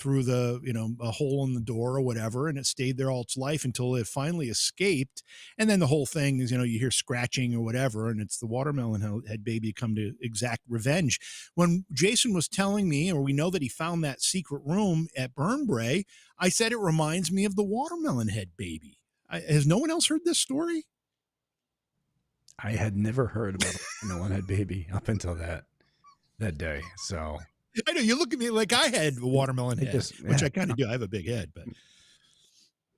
a hole in the door or whatever, and it stayed there all its life until it finally escaped. And then the whole thing is, you hear scratching or whatever, and it's the watermelon head baby come to exact revenge. When Jason was telling me, or we know that he found that secret room at Burn Bray, I said it reminds me of the watermelon head baby. Has no one else heard this story? I had never heard about a watermelon head baby up until that day. So I know you look at me like I had a watermelon head, which I kind of do. I have a big head,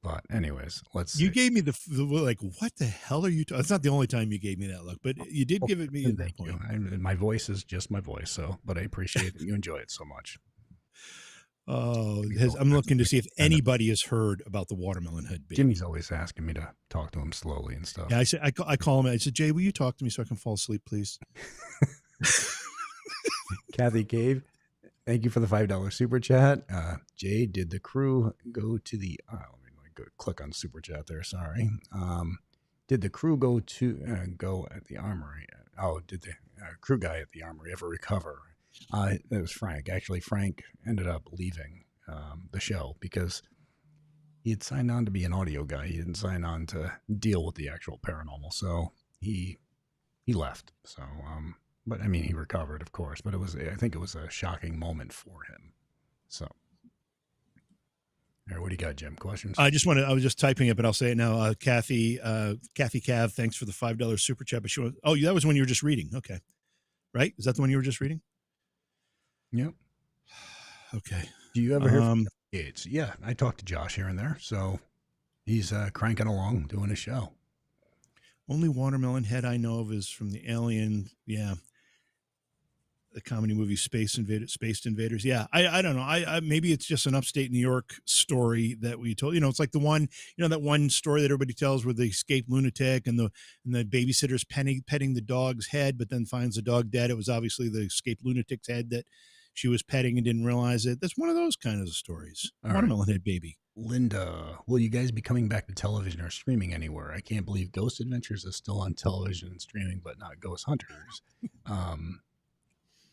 but anyways, you gave me the like, what the hell are you? It's not the only time you gave me that look, but you did give it me at that point. My voice is just my voice, so, but I appreciate that you enjoy it so much. Oh, I'm looking to see if anybody has heard about the watermelon head baby. Jimmy's always asking me to talk to him slowly and stuff. Yeah, I call him. I said, Jay, will you talk to me so I can fall asleep, please? Kathy Cave, thank you for the $5 super chat. Jay, did the crew go to the? Let me go click on super chat there. Sorry. Did the crew go at the armory? Did the crew guy at the armory ever recover? It was Frank. Actually, Frank ended up leaving the show because he had signed on to be an audio guy. He didn't sign on to deal with the actual paranormal, so he left. So But I mean, he recovered, of course, but I think it was a shocking moment for him. So, all right, what do you got, Jim? Questions? I was just typing it, but I'll say it now. Kathy Cav, thanks for the $5 super chat. But that was when you were just reading. Okay. Right? Is that the one you were just reading? Yep. Okay. Do you ever hear from Gates? Yeah, I talked to Josh here and there. So he's cranking along, doing a show. Only watermelon head I know of is from the Alien. Yeah. The comedy movie Space Invaders. Yeah. I don't know. I maybe it's just an upstate New York story that we told, it's like the one, that one story that everybody tells where the escaped lunatic and the babysitter's petting the dog's head, but then finds the dog dead. It was obviously the escaped lunatic's head that she was petting and didn't realize it. That's one of those kinds of stories. Watermelon head baby. Linda, will you guys be coming back to television or streaming anywhere? I can't believe Ghost Adventures is still on television and streaming, but not Ghost Hunters.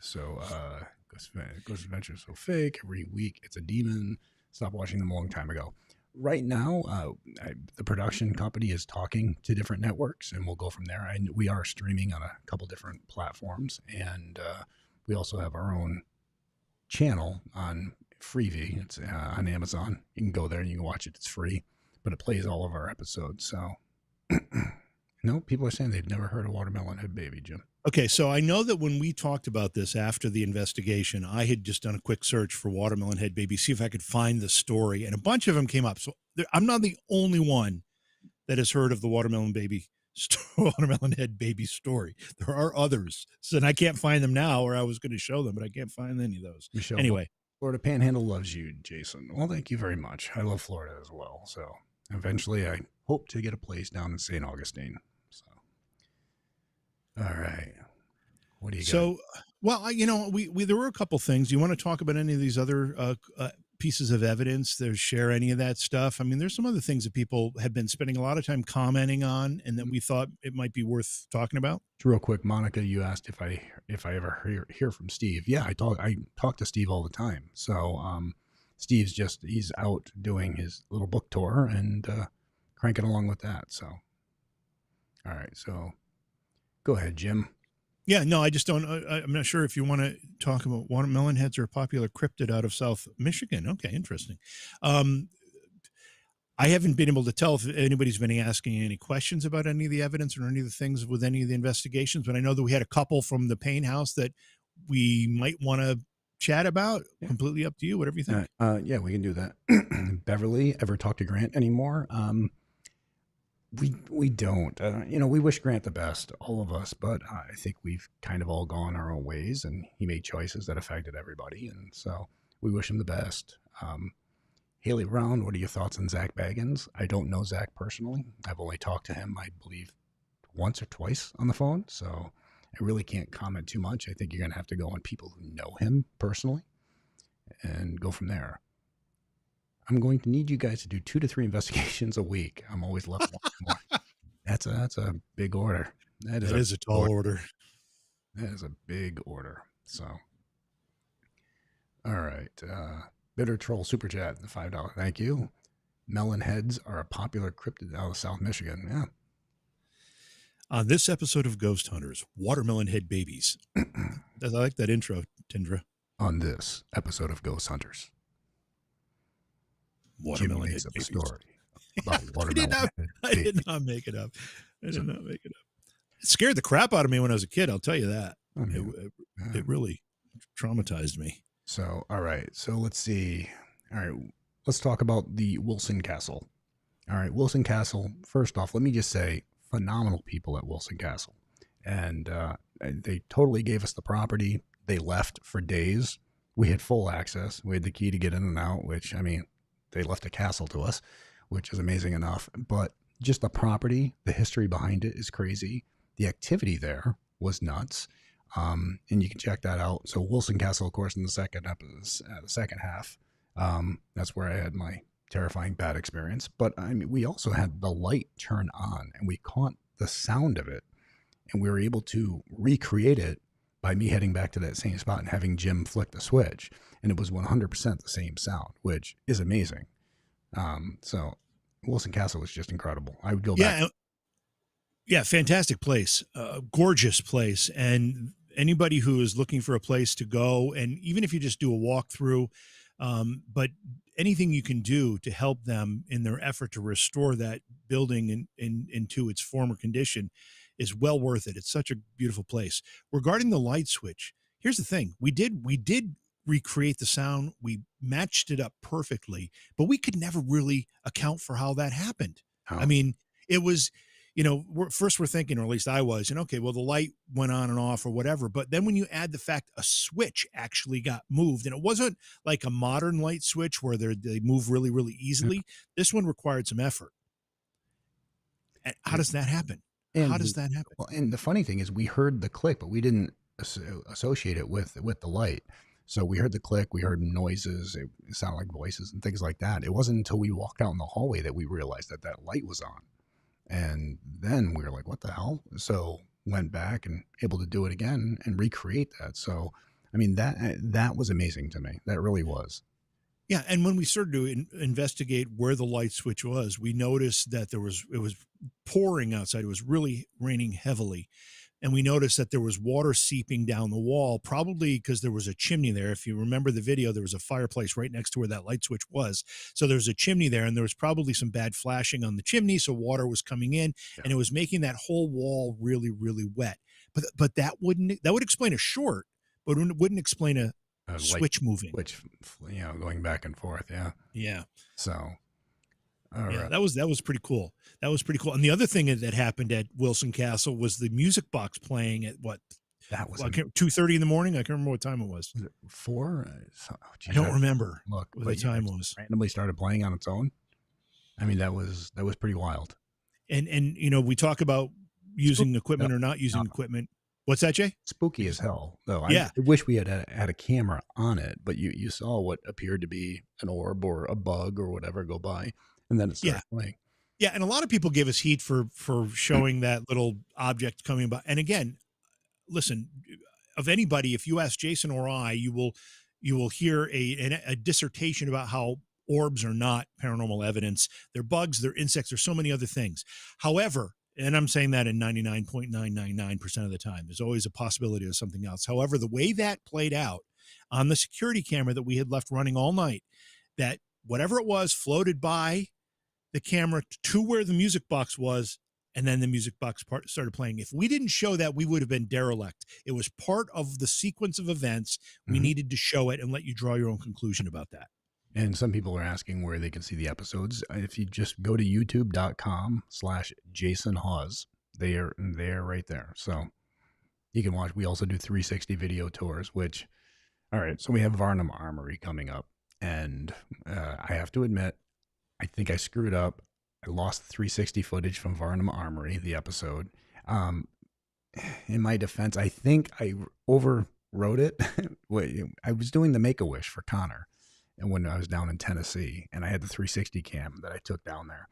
Ghost Adventures is so fake. Every week it's a demon. Stopped watching them a long time ago. Right now, the production company is talking to different networks, and we'll go from there. We are streaming on a couple different platforms, and we also have our own channel on Freevee. It's on Amazon. You can go there and you can watch it. It's free, but it plays all of our episodes. So, no, people are saying they've never heard of Watermelon Head Baby, Jim. Okay, so I know that when we talked about this after the investigation, I had just done a quick search for Watermelon Head Baby, see if I could find the story, and a bunch of them came up. So I'm not the only one that has heard of the Watermelon Head Baby story. There are others, and I can't find them now, or I was going to show them, but I can't find any of those. Michelle, anyway, Florida Panhandle loves you, Jason. Well, thank you very much. I love Florida as well. So eventually, I hope to get a place down in St. Augustine. So. All right. What do you got? So, well, we there were a couple things. You want to talk about any of these other pieces of evidence? Share any of that stuff? I mean, there's some other things that people have been spending a lot of time commenting on, and that we thought it might be worth talking about. Real quick, Monica, you asked if I ever hear from Steve. Yeah, I talk to Steve all the time. So Steve's he's out doing his little book tour and cranking along with that. So, all right. So. Go ahead, Jim. Yeah, no, I just don't. I'm not sure if you want to talk about watermelon heads are a popular cryptid out of South Michigan. Okay, interesting. I haven't been able to tell if anybody's been asking any questions about any of the evidence or any of the things with any of the investigations, but I know that we had a couple from the Payne house that we might want to chat about. Yeah. Completely up to you, whatever you think. Yeah, we can do that. Beverly, ever talk to Grant anymore? We don't, we wish Grant the best, all of us, but I think we've kind of all gone our own ways, and he made choices that affected everybody. And so we wish him the best. Haley Brown, what are your thoughts on Zach Baggins? I don't know Zach personally. I've only talked to him, I believe, once or twice on the phone. So I really can't comment too much. I think you're going to have to go on people who know him personally and go from there. I'm going to need you guys to do 2 to 3 investigations a week. I'm always left more. That's a big order. That is a tall order. That is a big order. So, all right. Bitter Troll Super Chat, the $5. Thank you. Melon heads are a popular cryptid out of South Michigan. Yeah. On this episode of Ghost Hunters, watermelon head babies. I like that intro, Tindra. On this episode of Ghost Hunters. Watermelon head babies. Story about watermelon I did not make it up. It scared the crap out of me when I was a kid. I'll tell you that. It really traumatized me. So, all right. So let's see. All right. Let's talk about the Wilson Castle. All right. Wilson Castle. First off, let me just say, phenomenal people at Wilson Castle. And they totally gave us the property. They left for days. We had full access. We had the key to get in and out, which, I mean, they left a castle to us, which is amazing enough. But just the property, the history behind it is crazy. The activity there was nuts. And you can check that out. So Wilson Castle, of course, in the second half, that's where I had my terrifying bad experience. But I mean, we also had the light turn on, and we caught the sound of it, and we were able to recreate it by me heading back to that same spot and having Jim flick the switch. And it was 100% the same sound, which is amazing. So Wilson Castle was just incredible. I would go back. Yeah, fantastic place, gorgeous place. And anybody who is looking for a place to go, and even if you just do a walkthrough, but anything you can do to help them in their effort to restore that building into its former condition is well worth it. It's such a beautiful place. Regarding the light switch, here's the thing: we did recreate the sound, we matched it up perfectly, but we could never really account for how that happened. Oh. I mean, it was, we're thinking, or at least I was, okay, well, the light went on and off or whatever. But then when you add the fact a switch actually got moved, and it wasn't like a modern light switch where they move really, really easily. This one required some effort. And how does that happen? How does that happen? Well, and the funny thing is we heard the click, but we didn't associate it with the light. So we heard the click, we heard noises, it sounded like voices and things like that. It wasn't until we walked out in the hallway that we realized that light was on. And then we were like, what the hell? So went back and able to do it again and recreate that. So, I mean, that was amazing to me. That really was. Yeah. And when we started to investigate where the light switch was, we noticed that it was pouring outside. It was really raining heavily. And we noticed that there was water seeping down the wall, probably because there was a chimney there. If you remember the video, there was a fireplace right next to where that light switch was. So there was a chimney there, and there was probably some bad flashing on the chimney. So water was coming in, and it was making that whole wall really, really wet. But that would explain a short, but it wouldn't explain a switch moving. Which, going back and forth. Yeah. Yeah. So. Yeah, that was pretty cool. That was pretty cool. And the other thing that happened at Wilson Castle was the music box playing at what? That was 2:30 in the morning. I can't remember what time it was. Was it 4? I don't remember what the time was. Randomly started playing on its own. I mean, that was pretty wild. And we talk about using equipment or not using equipment. What's that, Jay? Spooky as hell, though. Yeah. I wish we had a camera on it, but you saw what appeared to be an orb or a bug or whatever go by. And then it started playing. Yeah, and a lot of people give us heat for showing that little object coming by. And again, listen, of anybody, if you ask Jason or I, you will hear a dissertation about how orbs are not paranormal evidence. They're bugs, they're insects, there's so many other things. However, and I'm saying that in 99.999% of the time, there's always a possibility of something else. However, the way that played out on the security camera that we had left running all night, that whatever it was floated by the camera to where the music box was, and then the music box part started playing. If we didn't show that, we would have been derelict. It was part of the sequence of events. We needed to show it and let you draw your own conclusion about that. And some people are asking where they can see the episodes. If you just go to youtube.com/Jason Hawes, they are right there. So you can watch. We also do 360 video tours, all right, so we have Varnum Armory coming up. And I have to admit, I think I screwed up. I lost the 360 footage from Varnum Armory, the episode. In my defense, I think I overwrote it. I was doing the Make-A-Wish for Connor, and when I was down in Tennessee, and I had the 360 cam that I took down there.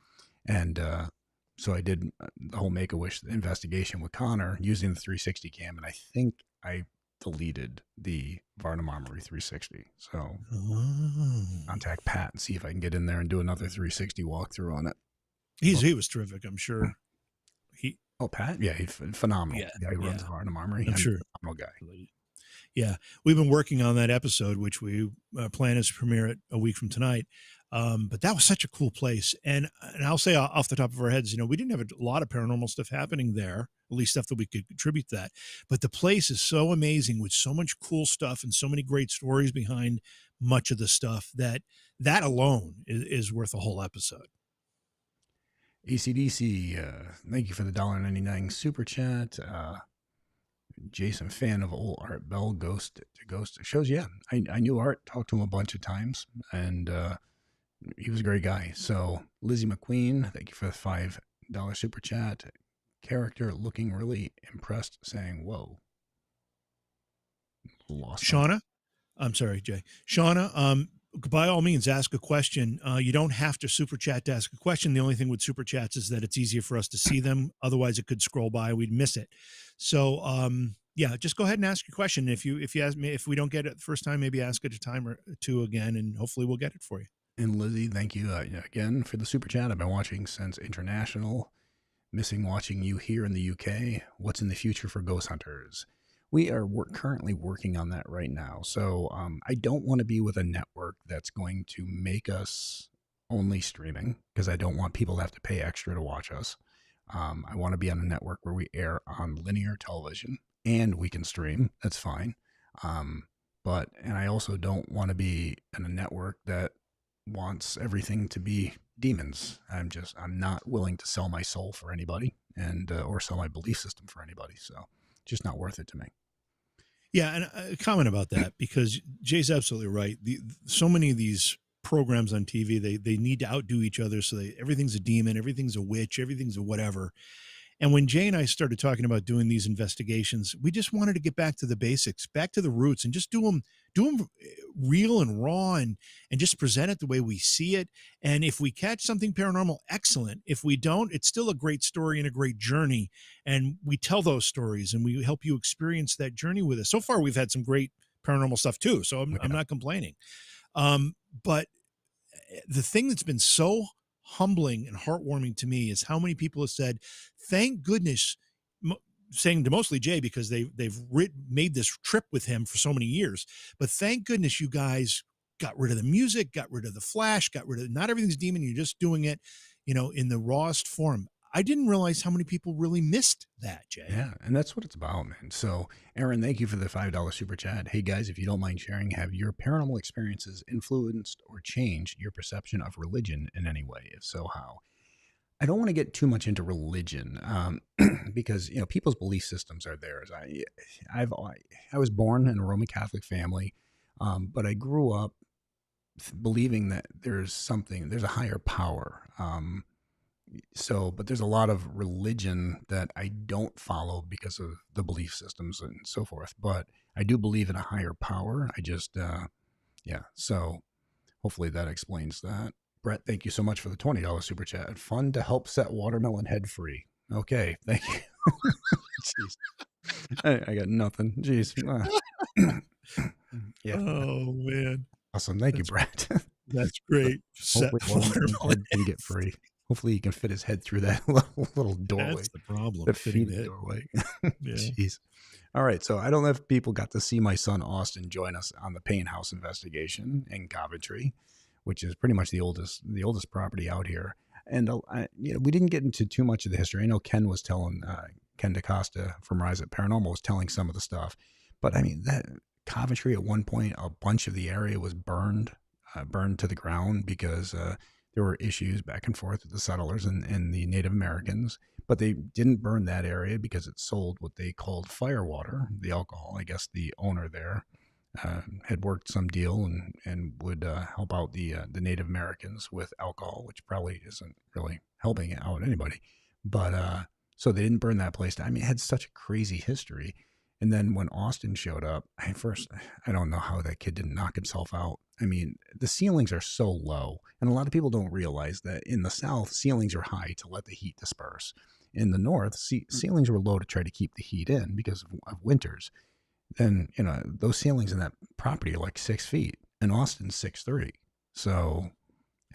And so I did the whole Make-A-Wish investigation with Connor using the 360 cam, and I think I deleted the Varnum Armory 360. So contact Pat and see if I can get in there and do another 360 walkthrough on it. He was terrific, I'm sure. Pat? Yeah, he's phenomenal. Yeah, the guy who runs Varnum Armory. I'm sure. Phenomenal guy. Yeah, we've been working on that episode, which we plan is to premiere it a week from tonight. But that was such a cool place. And I'll say off the top of our heads, we didn't have a lot of paranormal stuff happening there, at least stuff that we could contribute to that. But the place is so amazing with so much cool stuff and so many great stories behind much of the stuff that alone is worth a whole episode. ACDC, thank you for the $1.99 super chat. Jason, fan of old Art Belle, Ghost to Ghost shows. Yeah, I knew Art, talked to him a bunch of times, and he was a great guy. So Lizzie McQueen, thank you for the $5 super chat. Character looking really impressed, saying, whoa. Lost Shauna? I'm sorry, Jay. Shauna, by all means, ask a question. You don't have to super chat to ask a question. The only thing with super chats is that it's easier for us to see them. Otherwise, it could scroll by. We'd miss it. So, yeah, just go ahead and ask your question. If you ask me, if we don't get it the first time, maybe ask it a time or two again, and hopefully we'll get it for you. And Lizzie, thank you again for the super chat. I've been watching since International. Missing watching you here in the UK. What's in the future for Ghost Hunters? We're currently working on that right now. So I don't want to be with a network that's going to make us only streaming, because I don't want people to have to pay extra to watch us. I want to be on a network where we air on linear television and we can stream. That's fine. And I also don't want to be in a network that wants everything to be demons. I'm not willing to sell my soul for anybody, and or sell my belief system for anybody. So just not worth it to me. Yeah, and a comment about that, because Jay's absolutely right. So many of these programs on TV, they need to outdo each other, so everything's a demon, everything's a witch, everything's a whatever. And when Jay and I started talking about doing these investigations, we just wanted to get back to the basics, back to the roots, and just do them real and raw, and just present it the way we see it. And if we catch something paranormal, excellent. If we don't, it's still a great story and a great journey. And we tell those stories and we help you experience that journey with us. So far, we've had some great paranormal stuff too, so I'm not complaining. But the thing that's been so humbling and heartwarming to me is how many people have said, thank goodness, saying to mostly Jay, because they've made this trip with him for so many years, but thank goodness you guys got rid of the music, got rid of the flash, got rid of, not everything's demon, you're just doing it, in the rawest form. I didn't realize how many people really missed that, Jay. Yeah, and that's what it's about, man. So, Aaron, thank you for the $5 super chat. Hey, guys, if you don't mind sharing, have your paranormal experiences influenced or changed your perception of religion in any way? If so, how? I don't want to get too much into religion, because people's belief systems are theirs. I was born in a Roman Catholic family, but I grew up believing that there's a higher power. But there's a lot of religion that I don't follow because of the belief systems and so forth. But I do believe in a higher power. I just, yeah. So hopefully that explains that. Brett, thank you so much for the $20 super chat. Fun to help set watermelon head free. Okay, thank you. Jeez, I got nothing. Jeez. Yeah. Oh man. Awesome. Thank you, Brett. That's great. Set watermelon can get free. Hopefully he can fit his head through that little doorway. That's the problem. The feet doorway. Yeah. Jeez. All right. So I don't know if people got to see my son Austin join us on the Payne House investigation in Coventry, which is pretty much the oldest property out here. And we didn't get into too much of the history. I know Ken was telling Ken DaCosta from Rise Up Paranormal was telling some of the stuff, but I mean that Coventry at one point, a bunch of the area was burned to the ground because there were issues back and forth with the settlers and the Native Americans, but they didn't burn that area because it sold what they called firewater, the alcohol. I guess the owner there had worked some deal and would help out the Native Americans with alcohol, which probably isn't really helping out anybody. But so they didn't burn that place down. I mean, it had such a crazy history. And then when Austin showed up, I don't know how that kid didn't knock himself out. I mean, the ceilings are so low, and a lot of people don't realize that in the South, ceilings are high to let the heat disperse. In the North, ceilings were low to try to keep the heat in because of winters. Then, those ceilings in that property are like 6 feet, and Austin's 6'3". So,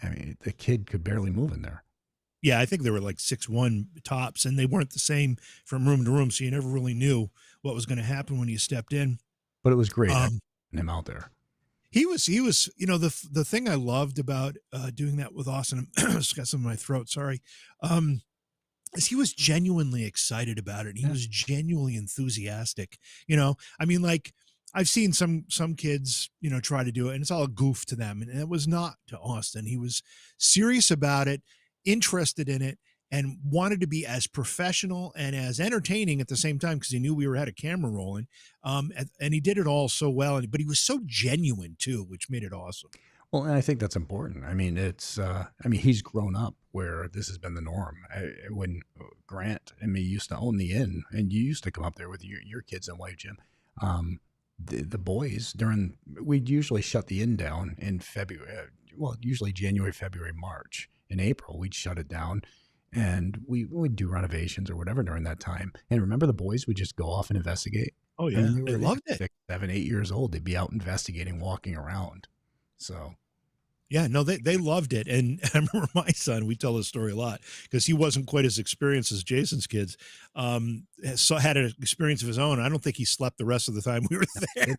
I mean, the kid could barely move in there. Yeah, I think they were like 6'1" tops, and they weren't the same from room to room, so you never really knew what was going to happen when you stepped in. But it was great having him out there. He was, the thing I loved about doing that with Austin, it's got some in my throat, sorry, is he was genuinely excited about it. He was genuinely enthusiastic. I mean, like I've seen some kids, try to do it, and it's all a goof to them. And it was not to Austin. He was serious about it, interested in it, and wanted to be as professional and as entertaining at the same time, because he knew we had a camera rolling. And he did it all so well, but he was so genuine too, which made it awesome. Well, and I think that's important. I mean, he's grown up where this has been the norm. When Grant and me used to own the inn, and you used to come up there with your kids and wife, Jim, the boys we'd usually shut the inn down in February. Well, usually January, February, March. In April, we'd shut it down, and we would do renovations or whatever during that time. And remember, the boys would just go off and investigate. Oh yeah, they loved it. 6, 7, 8 years old. They'd be out investigating, walking around. So, Yeah, no, they loved it. And I remember my son, we tell this story a lot because he wasn't quite as experienced as Jason's kids. So had an experience of his own. I don't think he slept the rest of the time we were there.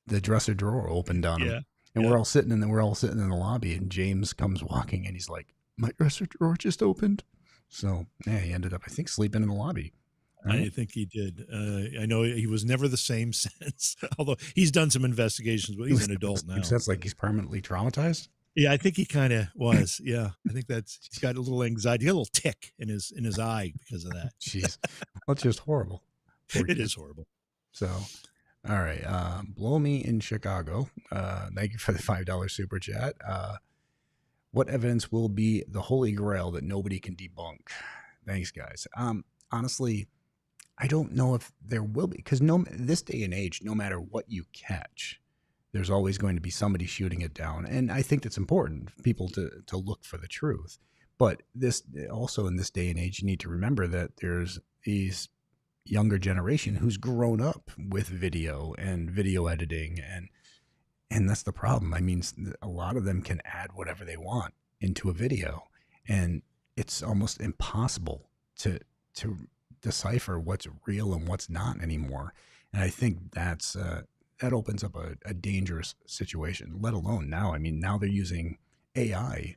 The dresser drawer opened on him. Yeah. And Yeah. we're all sitting in the lobby, and James comes walking and he's like, "My dresser drawer just opened." So yeah, he ended up, I think, sleeping in the lobby. Right? I think he did. I know he was never the same since, although he's done some investigations, but he's an adult now. Sounds like he's permanently traumatized. Yeah, I think he kind of was. Yeah, I think he's got a little anxiety, a little tick in his eye because of that. Jeez, that's just horrible. It is horrible. So, all right, blow me in Chicago. Thank you for the $5 super chat. What evidence will be the holy grail that nobody can debunk? Thanks, guys. Honestly, I don't know if there will be, because this day and age, no matter what you catch, there's always going to be somebody shooting it down. And I think that's important for people to look for the truth. But this also, in this day and age, you need to remember that there's these younger generation who's grown up with video and video editing, and that's the problem. I mean, a lot of them can add whatever they want into a video, and it's almost impossible to decipher what's real and what's not anymore. And I think that opens up a dangerous situation, let alone now. I mean, now they're using AI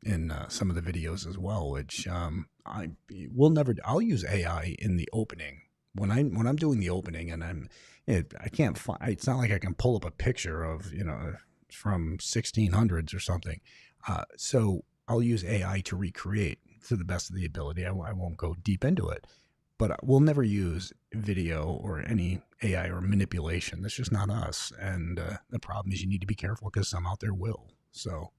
in some of the videos as well, which I'll use AI in the opening when I'm doing the opening, and I can't find, it's not like I can pull up a picture of, from 1600s or something. So I'll use AI to recreate to the best of the ability. I won't go deep into it, but we'll never use video or any AI or manipulation. That's just not us. And the problem is you need to be careful because some out there will. So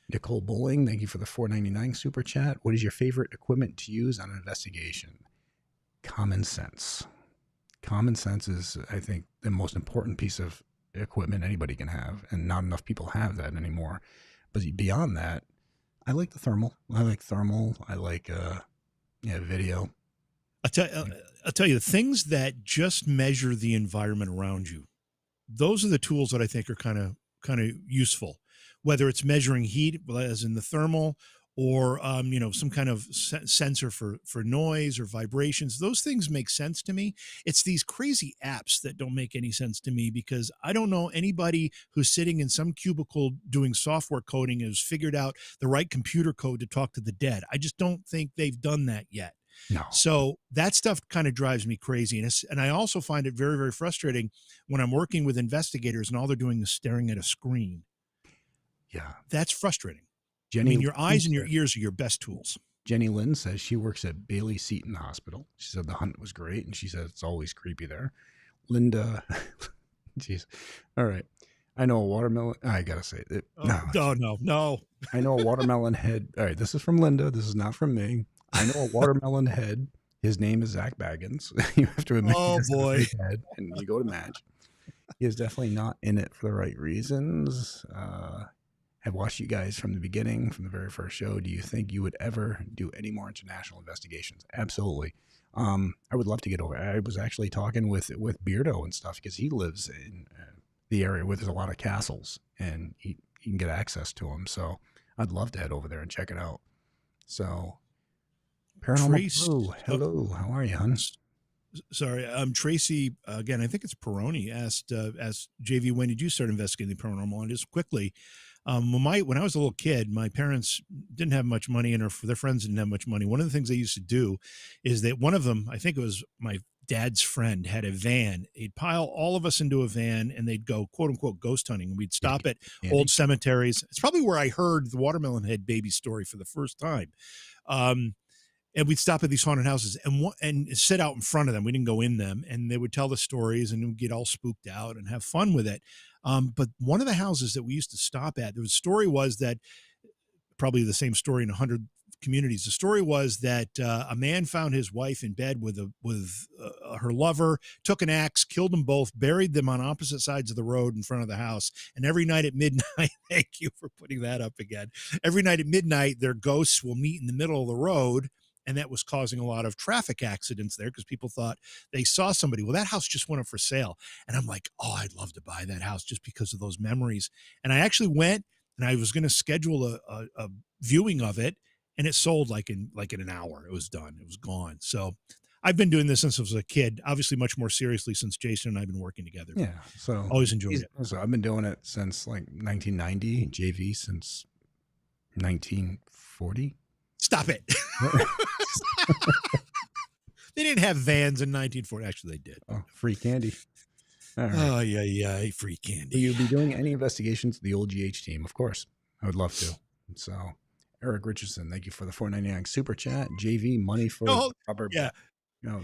Nicole Bowling, thank you for the $4.99 super chat. What is your favorite equipment to use on an investigation? Common sense. Common sense is, I think, the most important piece of equipment anybody can have, and not enough people have that anymore. But beyond that, I like the thermal. I like video. I'll tell you, the things that just measure the environment around you, those are the tools that I think are kind of useful, whether it's measuring heat, as in the thermal, or some kind of sensor for noise or vibrations. Those things make sense to me. It's these crazy apps that don't make any sense to me, because I don't know anybody who's sitting in some cubicle doing software coding and has figured out the right computer code to talk to the dead. I just don't think they've done that yet. No. So that stuff kind of drives me crazy. And I also find it very, very frustrating when I'm working with investigators and all they're doing is staring at a screen. Yeah. That's frustrating. Jenny, I mean, your eyes and your ears are your best tools. Jenny Lynn says she works at Bailey Seton Hospital. She said the hunt was great, and she said it's always creepy there. Linda, jeez. All right. I know a watermelon. I got to say it. No. I know a watermelon head. All right. This is from Linda. This is not from me. I know a watermelon head. His name is Zach Baggins. You have to admit, oh boy, head, and you go to match. He is definitely not in it for the right reasons. I've watched you guys from the beginning, from the very first show. Do you think you would ever do any more international investigations? Absolutely. I would love to get over. I was actually talking with Beardo and stuff, because he lives in the area where there's a lot of castles, and he can get access to them. So I'd love to head over there and check it out. So Paranormal Crew, hello, how are you, hon? Sorry, Tracy, again, I think it's Peroni, asked JV, when did you start investigating the paranormal? And just quickly, when I was a little kid, my parents didn't have much money, and their friends didn't have much money. One of the things they used to do is that one of them, I think it was my dad's friend, had a van. He'd pile all of us into a van, and they'd go, quote unquote, ghost hunting. We'd stop at old cemeteries. It's probably where I heard the watermelon head baby story for the first time. And we'd stop at these haunted houses and sit out in front of them. We didn't go in them, and they would tell the stories, and we'd get all spooked out and have fun with it. But one of the houses that we used to stop at, the story was that, probably the same story in 100 communities. The story was that a man found his wife in bed with her lover, took an axe, killed them both, buried them on opposite sides of the road in front of the house. And every night at midnight, thank you for putting that up again. Every night at midnight, their ghosts will meet in the middle of the road. And that was causing a lot of traffic accidents there, because people thought they saw somebody. Well, that house just went up for sale. And I'm like, oh, I'd love to buy that house just because of those memories. And I actually went and I was going to schedule a viewing of it, and it sold like in an hour. It was done. It was gone. So I've been doing this since I was a kid, obviously much more seriously since Jason and I have been working together. Yeah. So Always enjoyed it. So I've been doing it since like 1990, JV since 1940. Stop it. They didn't have vans in 1940. Actually, they did. Oh, free candy. All right. Oh, yeah. Free candy. Will you be doing any investigations to the old GH team? Of course. I would love to. So, Eric Richardson, thank you for the $4.99 super chat. JV, money for rubber. Yeah.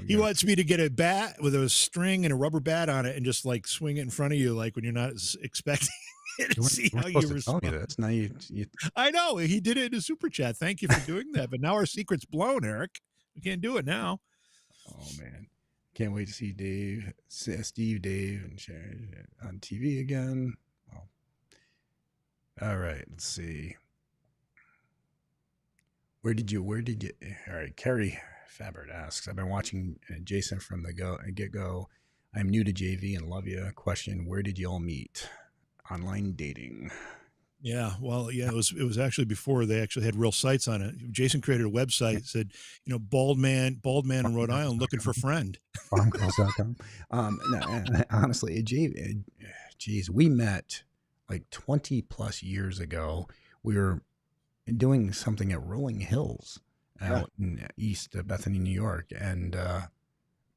He wants me to get a bat with a string and a rubber bat on it and just like swing it in front of you, like when you're not expecting it, and see how you respond. This. Now you I know he did it in a super chat. Thank you for doing that. But now our secret's blown, Eric. We can't do it now. Oh man, can't wait to see Steve, Dave, and Sharon on TV again. Well, all right, let's see. Where did you? All right, Carrie Fabert asks, I've been watching Jason from the get-go. I'm new to JV and love you. Question, where did you all meet? Online dating. Yeah, well, yeah, it was actually before they actually had real sites on it. Jason created a website, said, bald man in Rhode Island looking for friend. Farmgirls.com. No, honestly, geez, we met like 20 plus years ago. We were doing something at Rolling Hills out in East Bethany, New York. And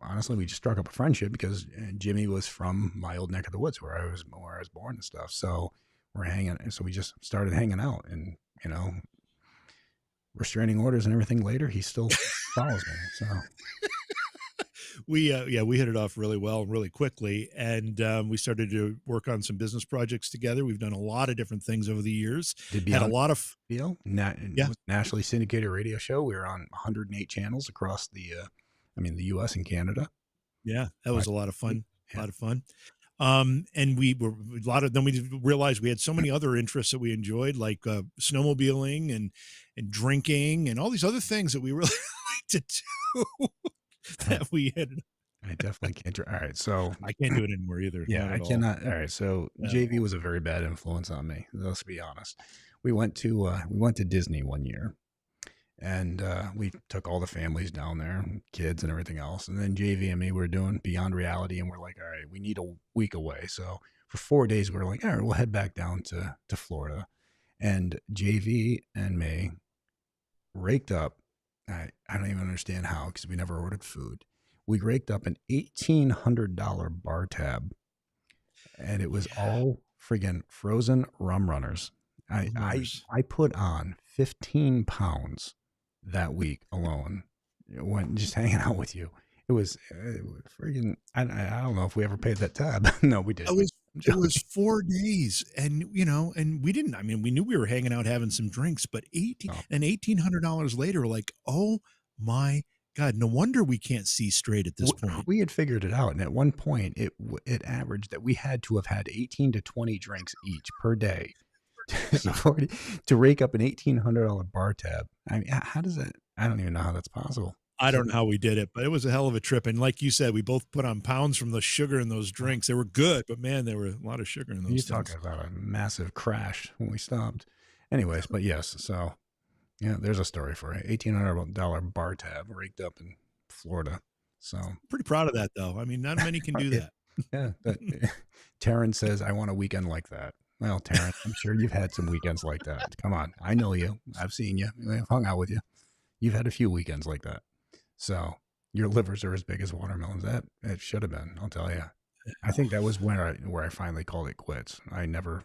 honestly, we just struck up a friendship because Jimmy was from my old neck of the woods where I was born and stuff. So we're hanging. So we just started hanging out, and, restraining orders and everything later, he still follows me. So we hit it off really well, really quickly. And we started to work on some business projects together. We've done a lot of different things over the years. Had a lot of nationally syndicated radio show. We were on 108 channels across the U.S. and Canada. Yeah, that was a lot of fun. Yeah. A lot of fun. And we realized we had so many other interests that we enjoyed, like snowmobiling and drinking and all these other things that we really like to do. That we had. I definitely can't. All right, so I can't do it anymore either. Yeah, I cannot. All right, so JV was a very bad influence on me. Let's be honest. We went to Disney one year, and we took all the families down there, kids and everything else. And then JV and me were doing Beyond Reality, and we're like, all right, we need a week away. So for 4 days, we were like, all right, we'll head back down to Florida. And JV and me raked up. I don't even understand how, because we never ordered food. We raked up an $1,800 bar tab, and it was all friggin' frozen rum runners. I put on 15 pounds that week alone when just hanging out with you. It was friggin', I don't know if we ever paid that tab. No, we didn't. It was 4 days, and and we didn't. I mean, we knew we were hanging out having some drinks, but $1,800 later, like, oh my God, no wonder we can't see straight at this point. We had figured it out, and at one point, it averaged that we had to have had 18 to 20 drinks each per day to rake up an $1,800 bar tab. I mean, how does that? I don't even know how that's possible. I don't know how we did it, but it was a hell of a trip. And like you said, we both put on pounds from the sugar in those drinks. They were good, but man, there were a lot of sugar in those. You're talking about a massive crash when we stopped. Anyways, but yes, so yeah, there's a story for it. $1,800 bar tab raked up in Florida. So pretty proud of that, though. I mean, not many can do that. Yeah. Taryn says, I want a weekend like that. Well, Taryn, I'm sure you've had some weekends like that. Come on. I know you. I've seen you. I've hung out with you. You've had a few weekends like that. So your livers are as big as watermelons. That it should have been, I'll tell you. I think that was where I finally called it quits. I don't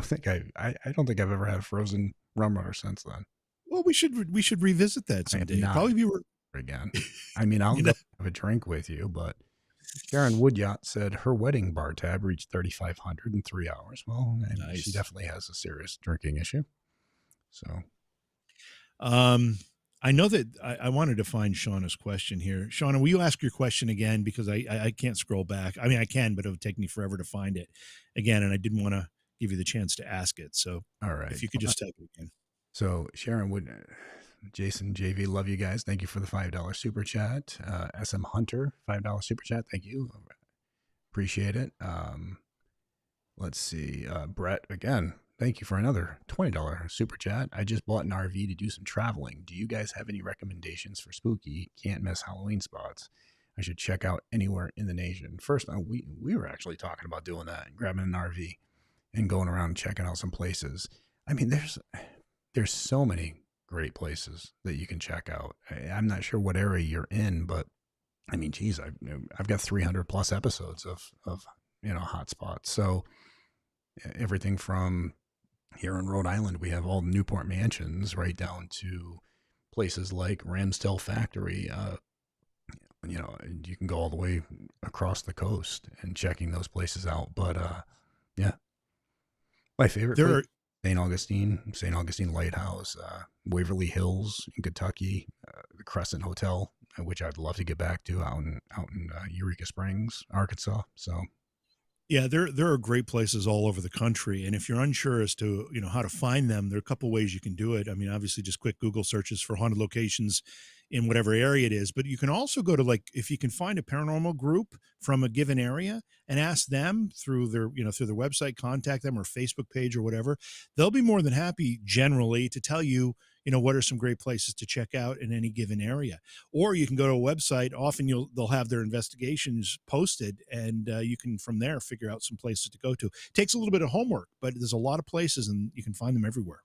think I've ever had a frozen rum runner since then. Well, we should revisit that someday. Probably be again. I mean, I'll go have a drink with you, but Sharon Woodyacht said her wedding bar tab reached 3,500 in 3 hours. Well, nice. She definitely has a serious drinking issue. So, I know that I wanted to find Shauna's question here. Shauna, will you ask your question again? Because I can't scroll back. I mean, I can, but it would take me forever to find it again. And I didn't want to give you the chance to ask it. So all right, if you could just type it again. So Sharon Jason, JV, love you guys. Thank you for the $5 super chat. SM Hunter, $5 super chat. Thank you. Appreciate it. Let's see. Brett, again, thank you for another $20 super chat. I just bought an RV to do some traveling. Do you guys have any recommendations for spooky, can't miss Halloween spots I should check out anywhere in the nation? First, we were actually talking about doing that, grabbing an RV and going around and checking out some places. I mean, there's so many great places that you can check out. I'm not sure what area you're in, but I mean, geez, I've got 300 plus episodes of hotspots. So everything from here in Rhode Island, we have all the Newport mansions, right down to places like Ramsdale Factory. You can go all the way across the coast and checking those places out. But yeah, my favorite place, St. Augustine Lighthouse, Waverly Hills in Kentucky, the Crescent Hotel, which I'd love to get back to out in Eureka Springs, Arkansas. So yeah, there are great places all over the country, and if you're unsure as to how to find them, there are a couple ways you can do it. I mean, obviously, just quick Google searches for haunted locations in whatever area it is, but you can also go to, if you can find a paranormal group from a given area and ask them through their website, contact them, or Facebook page or whatever. They'll be more than happy generally to tell you what are some great places to check out in any given area. Or you can go to a website. Often they'll have their investigations posted, and you can from there figure out some places to go to. It takes a little bit of homework, but there's a lot of places, and you can find them everywhere.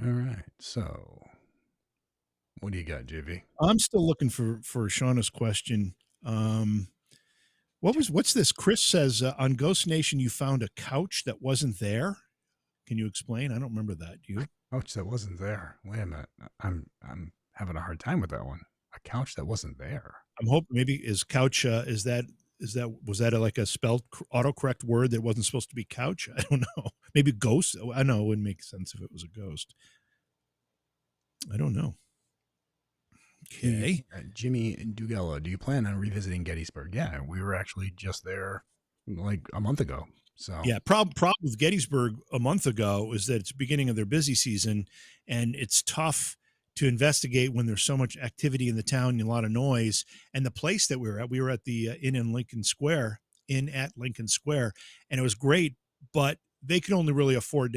All right. So what do you got, JV? I'm still looking for Shauna's question. What's this? Chris says on Ghost Nation you found a couch that wasn't there. Can you explain? I don't remember that. Do you? Couch that wasn't there. Wait a minute. I'm having a hard time with that one. A couch that wasn't there. I'm hoping maybe was that like a spelled autocorrect word that wasn't supposed to be couch? I don't know. Maybe ghost. I know it wouldn't make sense if it was a ghost. I don't know. Okay. Jimmy Dugella, do you plan on revisiting Gettysburg? Yeah, we were actually just there like a month ago. So yeah, problem with Gettysburg a month ago is that it's the beginning of their busy season, and it's tough to investigate when there's so much activity in the town and a lot of noise. And the place that we were at the Inn at Lincoln Square, and it was great, but they could only really afford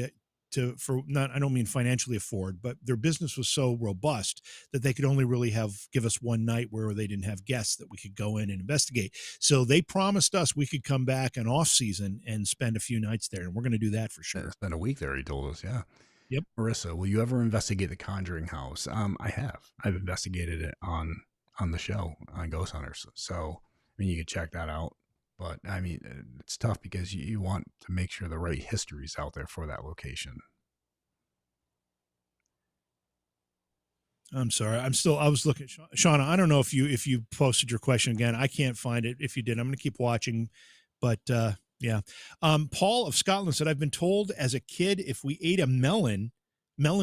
I don't mean financially afford, but their business was so robust that they could only really give us one night where they didn't have guests that we could go in and investigate. So they promised us we could come back in off season and spend a few nights there. And we're going to do that for sure. Spend a week there, he told us. Yeah. Yep. Marissa, will you ever investigate the Conjuring house? I have. I've investigated it on the show on Ghost Hunters. So, I mean, you could check that out. But, I mean, it's tough because you want to make sure the right history's out there for that location. I'm sorry. I was looking. Shauna, I don't know if you posted your question again. I can't find it. If you did, I'm going to keep watching. But, yeah. Paul of Scotland said, I've been told as a kid, if we ate a melon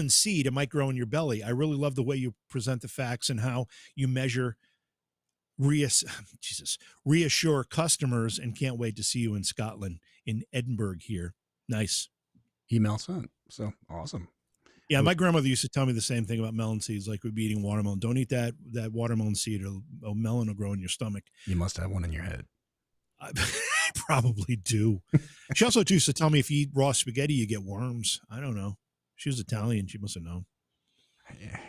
seed, it might grow in your belly. I really love the way you present the facts and how you measure reassure customers, and can't wait to see you in Scotland, in Edinburgh here. Nice. Email sent. So awesome. Yeah, my grandmother used to tell me the same thing about melon seeds, like we'd be eating watermelon. Don't eat that watermelon seed, or a melon will grow in your stomach. You must have one in your head. I probably do. She also used to tell me if you eat raw spaghetti, you get worms. I don't know. She was Italian. She must have known.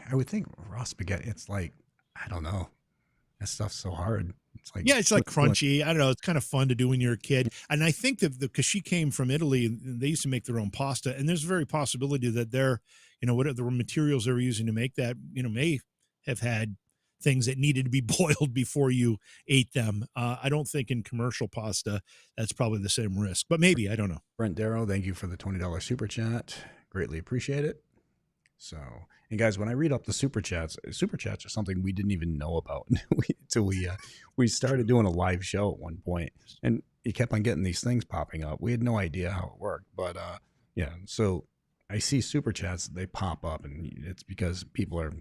I would think raw spaghetti, it's like, I don't know. That stuff's so hard. It's like crunchy. I don't know. It's kind of fun to do when you're a kid. And I think that because she came from Italy, and they used to make their own pasta. And there's a very possibility that whatever the materials they were using to make that, may have had things that needed to be boiled before you ate them. I don't think in commercial pasta, that's probably the same risk, but maybe, I don't know. Brent Darrow, thank you for the $20 super chat. Greatly appreciate it. So, and guys, when I read up the super chats are something we didn't even know about until we started doing a live show at one point, and you kept on getting these things popping up. We had no idea how it worked, but yeah. So I see super chats, they pop up, and it's because people are,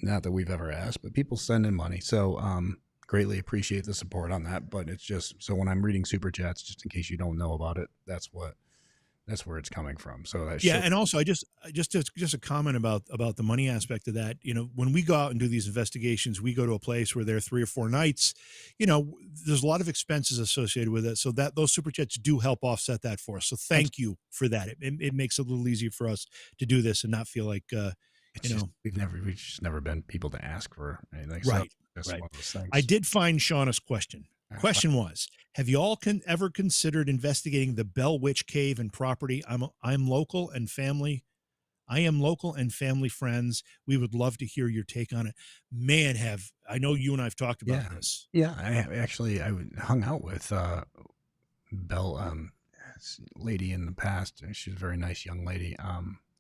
not that we've ever asked, but people send in money. So greatly appreciate the support on that. But it's just, so when I'm reading super chats, just in case you don't know about it, that's what That's where it's coming from. So that Yeah, show. and also just a comment about the money aspect of that. You know, when we go out and do these investigations, we go to a place where there are 3 or 4 nights. You know, there's a lot of expenses associated with it, so that those super chats do help offset that for us. So thank you for that. It makes it a little easier for us to do this and not feel like It's you just know. we've just never been people to ask for anything. So Right, that's right. one of those I things. did find Shauna's question. Uh, Question was, have you all ever considered investigating the Belle Witch Cave and property? I'm local and family. I am local and family friends. We would love to hear your take on it. Man, I know you and I've talked about yeah, this. yeah. I hung out with Belle, lady in the past. She was a very nice young lady.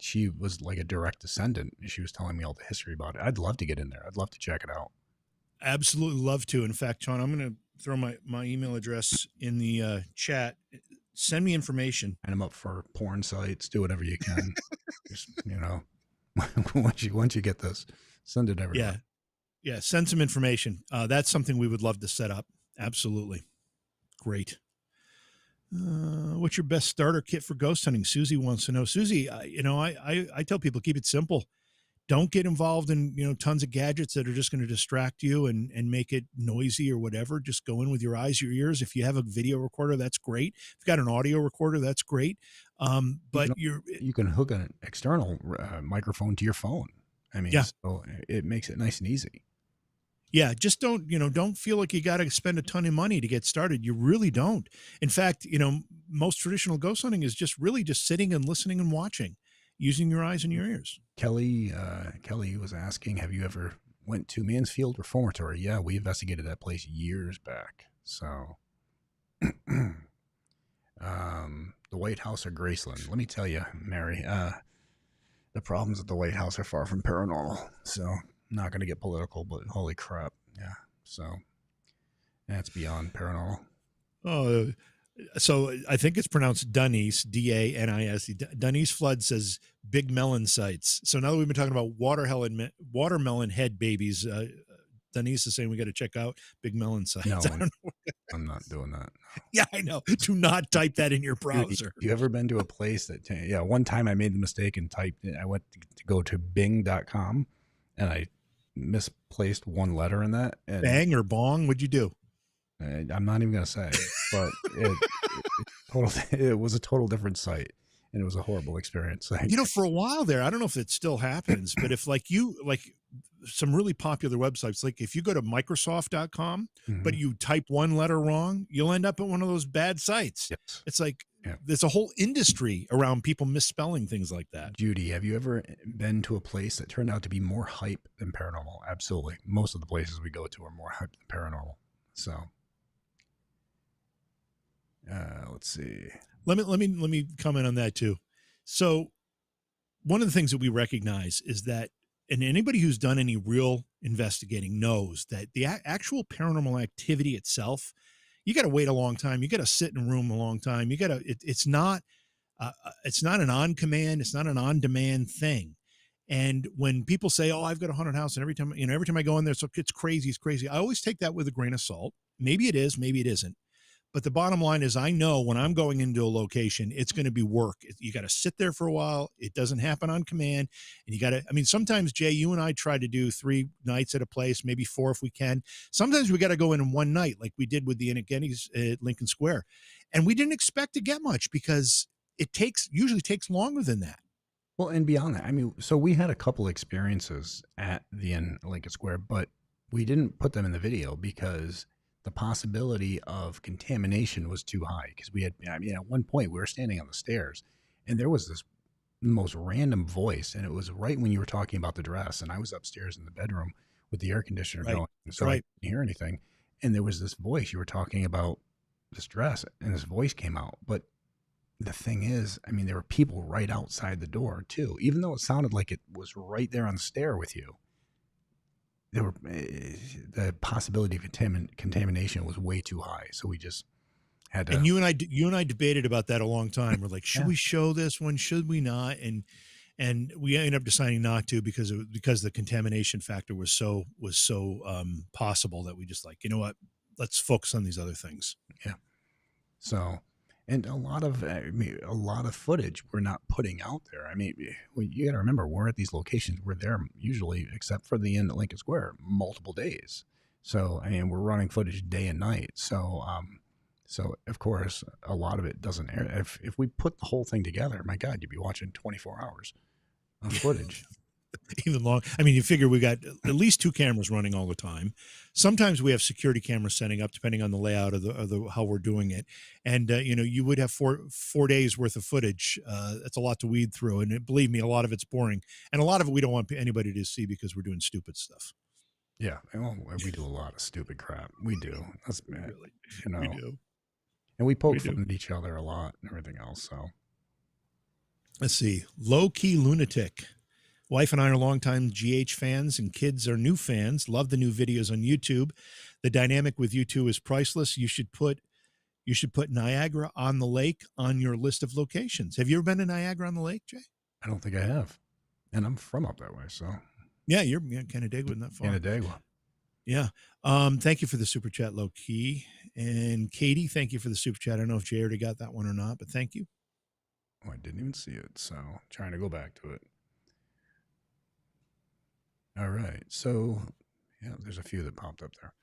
She was like a direct descendant. She was telling me all the history about it. I'd love to get in there. I'd love to check it out. Absolutely love to. In fact, Sean, I'm going to throw my email address in the chat. Send me information. And I'm up for porn sites. Do whatever you can. Just, once you get this, send it everywhere. Yeah. Yeah. Send some information. That's something we would love to set up. Absolutely. Great. What's your best starter kit for ghost hunting? Susie wants to know. Susie, I tell people, keep it simple. Don't get involved in, tons of gadgets that are just going to distract you and make it noisy or whatever. Just go in with your eyes, your ears. If you have a video recorder, that's great. If you've got an audio recorder, that's great. But you can hook an external microphone to your phone. I mean, yeah. So it makes it nice and easy. Yeah, just don't feel like you got to spend a ton of money to get started. You really don't. In fact, most traditional ghost hunting is just really just sitting and listening and watching, using your eyes and your ears. Kelly was asking, have you ever went to Mansfield Reformatory? Yeah, we investigated that place years back. So, the White House or Graceland. Let me tell you, Mary, the problems at the White House are far from paranormal. So, not going to get political, but holy crap. Yeah. So that's beyond paranormal. Oh, so I think it's pronounced Dunnies, D-A-N-I-S-E. Dunnies Flood says big melon sites. So now that we've been talking about watermelon head babies, Dunnies is saying we got to check out big melon sites. No, I'm not doing that. No. Yeah, I know. Do not type that in your browser. You ever been to a place that, one time I made the mistake and I went to go to bing.com and I misplaced one letter in that. Bang or bong? What'd you do? I'm not even going to say, but it was a total different site and it was a horrible experience. For a while there, I don't know if it still happens, but if like some really popular websites, like if you go to Microsoft.com, mm-hmm. but you type one letter wrong, you'll end up at one of those bad sites. Yes. It's like, there's a whole industry around people misspelling things like that. Judy, have you ever been to a place that turned out to be more hype than paranormal? Absolutely. Most of the places we go to are more hype than paranormal. So, let's see. Let me comment on that too. So one of the things that we recognize is that, and anybody who's done any real investigating knows that the actual paranormal activity itself, you got to wait a long time. You got to sit in a room a long time. It's not an on command. It's not an on demand thing. And when people say, "Oh, I've got a haunted house," and every time I go in there, it's crazy. I always take that with a grain of salt. Maybe it is, maybe it isn't. But the bottom line is I know when I'm going into a location, it's going to be work. You got to sit there for a while. It doesn't happen on command. And sometimes, Jay, you and I try to do 3 nights at a place, maybe 4 if we can. Sometimes we got to go in one night like we did with the Gettysburg at Lincoln Square. And we didn't expect to get much because it usually takes longer than that. Well, and beyond that, so we had a couple experiences at the Inn Lincoln Square, but we didn't put them in the video because the possibility of contamination was too high because at one point we were standing on the stairs and there was this most random voice and it was right when you were talking about the dress and I was upstairs in the bedroom with the air conditioner going. So I didn't hear anything. And there was this voice, you were talking about this dress and this voice came out. But the thing is, there were people right outside the door too, even though it sounded like it was right there on the stair with you. The possibility of contamination was way too high, so we just had to. And you and I debated about that a long time. We're like, should we show this one? Should we not? And we ended up deciding not to because the contamination factor was so possible that we just like, you know what? Let's focus on these other things. Yeah. So, And a lot of, a lot of footage we're not putting out there. I mean, you got to remember, we're at these locations. We're there usually, except for the inn at Lincoln Square, multiple days. So, I mean, we're running footage day and night. So, so of course, a lot of it doesn't air. If we put the whole thing together, my God, you'd be watching 24 hours of footage. Even long. I mean, you figure we got at least 2 cameras running all the time. Sometimes we have security cameras setting up, depending on the layout of the how we're doing it. And you know, you would have four days worth of footage. That's a lot to weed through, and believe me, a lot of it's boring, and a lot of it we don't want anybody to see because we're doing stupid stuff. Yeah, well, we do a lot of stupid crap. We do. That's Really, you know, we do. and we poke fun at each other a lot and everything else. So Let's see, low key lunatic. Wife and I are longtime GH fans, and kids are new fans. Love the new videos on YouTube. The dynamic with you two is priceless. You should put Niagara on the Lake on your list of locations. Have you ever been to Niagara on the Lake, Jay? I don't think I have, and I'm from up that way. So yeah, you're Canandaigua, not far. Canandaigua. Yeah. Thank you for the super chat, low key. And Katie, thank you for the super chat. I don't know if Jay already got that one or not, but thank you. Oh, I didn't even see it. So trying to go back to it. All right. So, yeah, there's a few that popped up there.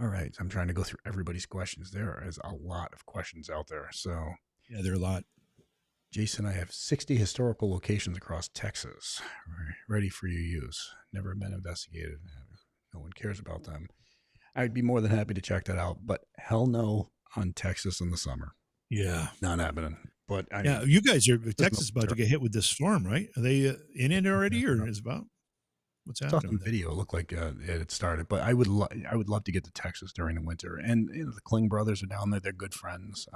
All right. I'm trying to go through everybody's questions. There is a lot of questions out there. So, yeah, there are a lot. Jason, I have 60 historical locations across Texas ready for your use. Never been investigated. No one cares about them. I'd be more than happy to check that out, but hell no on Texas in the summer. Yeah. Not happening. But yeah, you guys are Texas is about to get hit with this storm, right? Are they in it already, or is about? What's happening? I saw some video. It looked like it had started, but I would love to get to Texas during the winter. And you know, the Kling brothers are down there; they're good friends.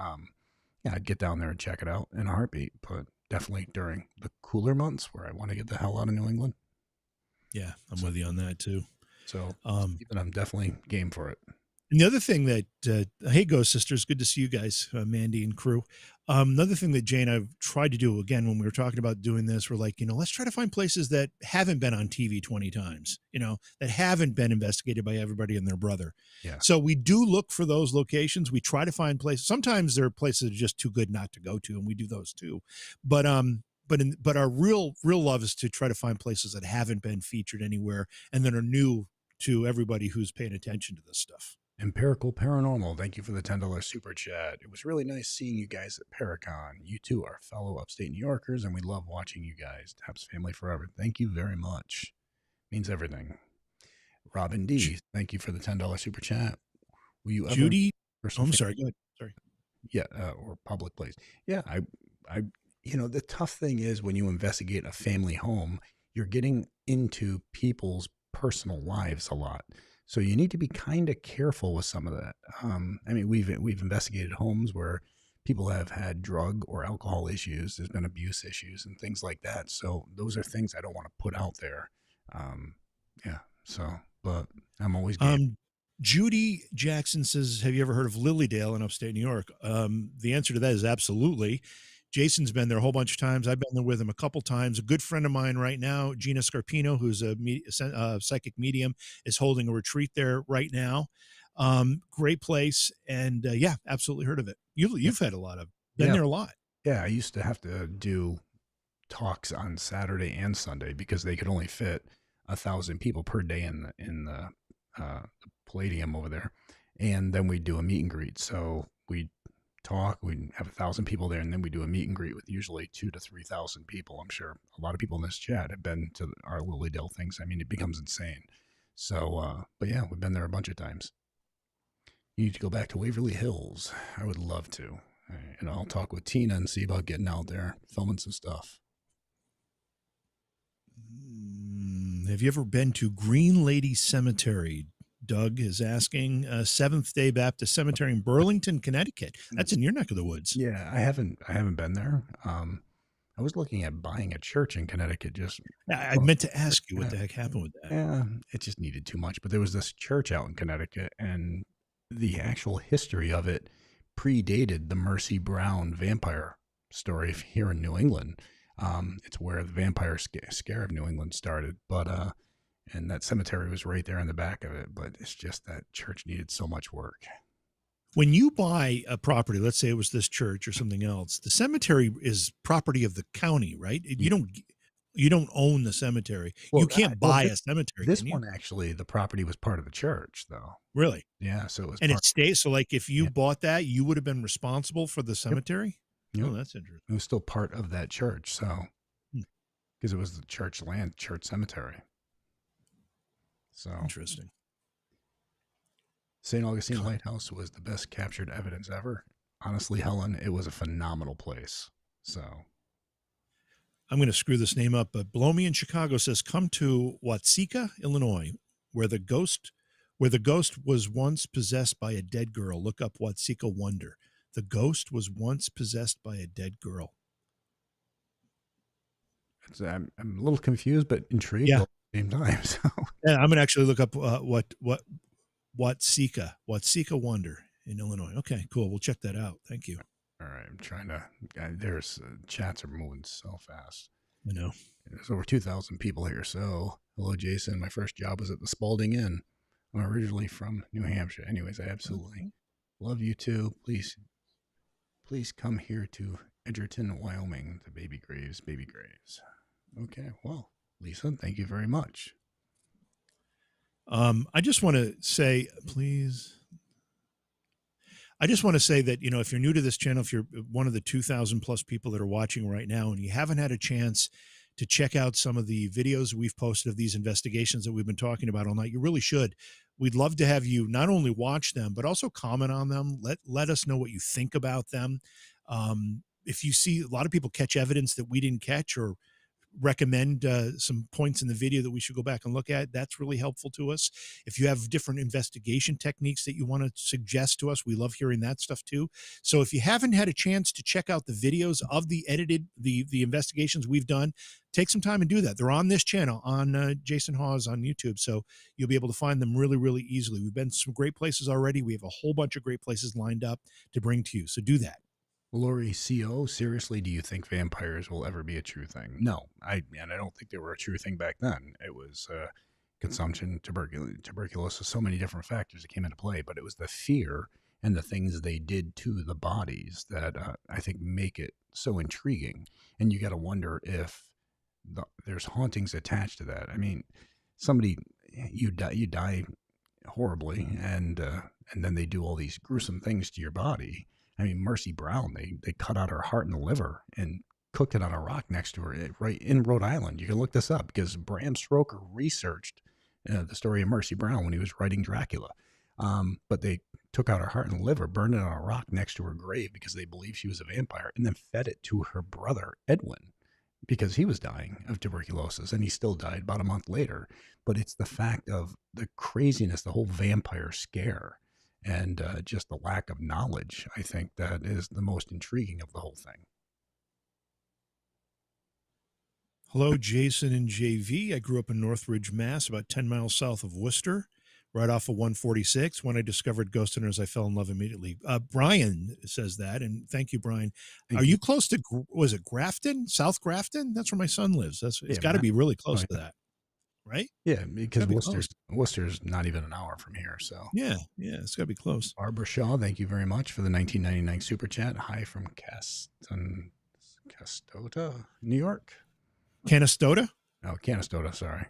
Yeah, I'd get down there and check it out in a heartbeat. But definitely during the cooler months, where I want to get the hell out of New England. Yeah, I'm with you on that too. So, even I'm definitely game for it. And the other thing that, hey, Ghost Sisters, good to see you guys, Mandy and crew. Another thing that Jay and I've tried to do, again, when we were talking about doing this, we're like, you know, let's try to find places that haven't been on TV 20 times, you know, that haven't been investigated by everybody and their brother. Yeah. So we do look for those locations. We try to find places. Sometimes there are places that are just too good not to go to, and we do those too. But our real love is to try to find places that haven't been featured anywhere and that are new to everybody who's paying attention to this stuff. Empirical Paranormal, thank you for the $10 super chat. It was really nice seeing you guys at Paracon. You two are fellow upstate New Yorkers, and we love watching you guys. Taps family forever. Thank you very much. Means everything. Robin D, thank you for the $10 super chat. Will you ever? Judy, I'm sorry. Go ahead. Sorry. Yeah, or public place. Yeah, I, you know, the tough thing is when you investigate a family home, you're getting into people's personal lives a lot. So you need to be kind of careful with some of that. I mean, we've investigated homes where people have had drug or alcohol issues. There's been abuse issues and things like that. So those are things I don't want to put out there. Yeah. So, but I'm always game. Judy Jackson says, have you ever heard of Lilydale in upstate New York? The answer to that is absolutely. Jason's been there a whole bunch of times. I've been there with him a couple times. A good friend of mine right now, Gina Scarpino, who's a psychic medium, is holding a retreat there right now. Great place. And yeah, absolutely heard of it. You've had a lot of, been there a lot. Yeah, I used to have to do talks on Saturday and Sunday because they could only fit 1,000 people per day in the Palladium over there. And then we'd do a meet and greet. So we'd talk, we'd have 1,000 people there, and then we do a meet and greet with usually 2,000 to 3,000 people. I'm sure a lot of people in this chat have been to our Lilydale things. I mean, it becomes insane. So, but yeah, we've been there a bunch of times. You need to go back to Waverly Hills. I would love to. And I'll talk with Tina and see about getting out there, filming some stuff. Have you ever been to Green Lady Cemetery? Doug is asking. Seventh-day Baptist Cemetery in Burlington, Connecticut. That's in your neck of the woods. Yeah, I haven't been there. I was looking at buying a church in Connecticut. I meant to ask you what the heck happened with that. Yeah, it just needed too much. But there was this church out in Connecticut, and the actual history of it predated the Mercy Brown vampire story here in New England. It's where the vampire scare of New England started. But and that cemetery was right there in the back of it. But it's just that church needed so much work. When you buy a property, let's say it was this church or something else, the cemetery is property of the county, right? Yeah. You don't own the cemetery. Well, You can't buy a cemetery, this can you? one actually, the property was part of the church, though. Really? Yeah, so it was And part. it stays. So, like, if you Yeah. bought that, you would have been responsible for the Yep. cemetery. Yep. Oh, that's interesting. It was still part of that church, so Hmm. because it was the church land, church cemetery. So Interesting. St. Augustine Lighthouse was the best captured evidence ever. Honestly, Helen, it was a phenomenal place. So I'm going to screw this name up, but Blow Me in Chicago says, come to Watseka, Illinois, where the ghost was once possessed by a dead girl. Look up Watseka Wonder. The ghost was once possessed by a dead girl. I'm a little confused, but intrigued Yeah. all at the same time. So Yeah, I'm going to actually look up Watseka Wonder in Illinois. Okay, cool. We'll check that out. Thank you. all right, I'm trying to. There's chats are moving so fast. I know. There's over 2,000 people here. So hello, Jason. My first job was at the Spalding Inn. I'm originally from New Hampshire. Anyways, I absolutely love you too. Please come here to Edgerton, Wyoming. The baby graves. Okay. Well, Lisa, thank you very much. I just want to say, please. I just want to say that, if you're new to this channel, if you're one of the 2,000 plus people that are watching right now, and you haven't had a chance to check out some of the videos we've posted of these investigations that we've been talking about all night, you really should. We'd love to have you not only watch them, but also comment on them. Let us know what you think about them. If you see a lot of people catch evidence that we didn't catch, or recommend some points in the video that we should go back and look at, that's really helpful to us. If you have different investigation techniques that you want to suggest to us, we love hearing that stuff too. So if you haven't had a chance to check out the videos of the investigations we've done, take some time and do that. They're on this channel, on Jason Hawes on YouTube, so you'll be able to find them really, really easily. We've been to some great places already. We have a whole bunch of great places lined up to bring to you, so do that. Lori CO, seriously, do you think vampires will ever be a true thing? No, I don't think they were a true thing back then. It was consumption, tuberculosis, so many different factors that came into play, but it was the fear and the things they did to the bodies that I think make it so intriguing. And you got to wonder if there's hauntings attached to that. I mean, you die horribly, and then they do all these gruesome things to your body. I mean, Mercy Brown, they cut out her heart and liver and cooked it on a rock next to her, right in Rhode Island. You can look this up because Bram Stoker researched the story of Mercy Brown when he was writing Dracula. But they took out her heart and liver, burned it on a rock next to her grave because they believed she was a vampire, and then fed it to her brother, Edwin, because he was dying of tuberculosis, and he still died about a month later. But it's the fact of the craziness, the whole vampire scare, and just the lack of knowledge, I think, that is the most intriguing of the whole thing. Hello, Jason and JV. I grew up in Northridge, Mass, about 10 miles south of Worcester, right off of 146. When I discovered Ghost Hunters, I fell in love immediately. Brian says that, and thank you, Brian. Are you close to, was it Grafton? South Grafton? That's where my son lives. It's got to be really close to that, right? Yeah, because Worcester's not even an hour from here. So yeah, it's got to be close. Barbara Shaw, thank you very much for the 1999 super chat. Hi from Castota, New York. Canastota? Oh, Canastota, sorry.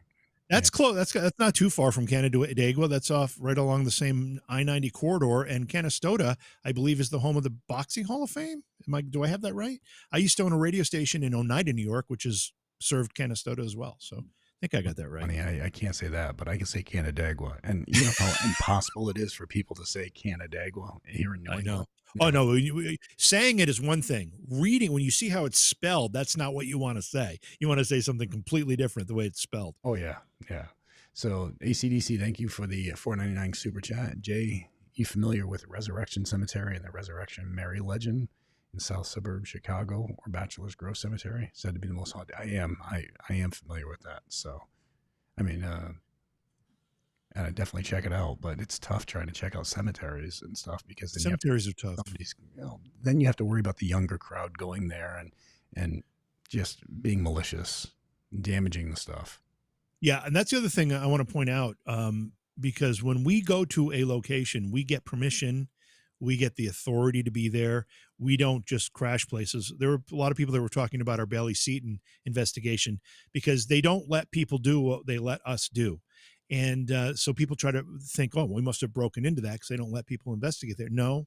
That's close. That's not too far from Canandaigua. That's off right along the same I-90 corridor. And Canastota, I believe, is the home of the Boxing Hall of Fame. Do I have that right? I used to own a radio station in Oneida, New York, which has served Canastota as well. So I think I got that right. Funny, I can't say that, but I can say Canandaigua. And you know how impossible it is for people to say Canandaigua here in New England. I know. Oh, no. Saying it is one thing. Reading, when you see how it's spelled, that's not what you want to say. You want to say something completely different the way it's spelled. Oh, yeah. Yeah. So, ACDC, thank you for the $4.99 super chat. Jay, you familiar with Resurrection Cemetery and the Resurrection Mary legend in South Suburb Chicago, or Bachelor's Grove Cemetery? Said to be the most haunted. I am familiar with that. So, I mean, and I definitely check it out, but it's tough trying to check out cemeteries and stuff because then cemeteries are tough. Then you have to worry about the younger crowd going there and just being malicious, damaging the stuff. Yeah, and that's the other thing I want to point out, because when we go to a location, we get permission. We get the authority to be there. We don't just crash places. There were a lot of people that were talking about our Bailey Seaton investigation because they don't let people do what they let us do. And so people try to think, oh, we must have broken into that because they don't let people investigate there. No,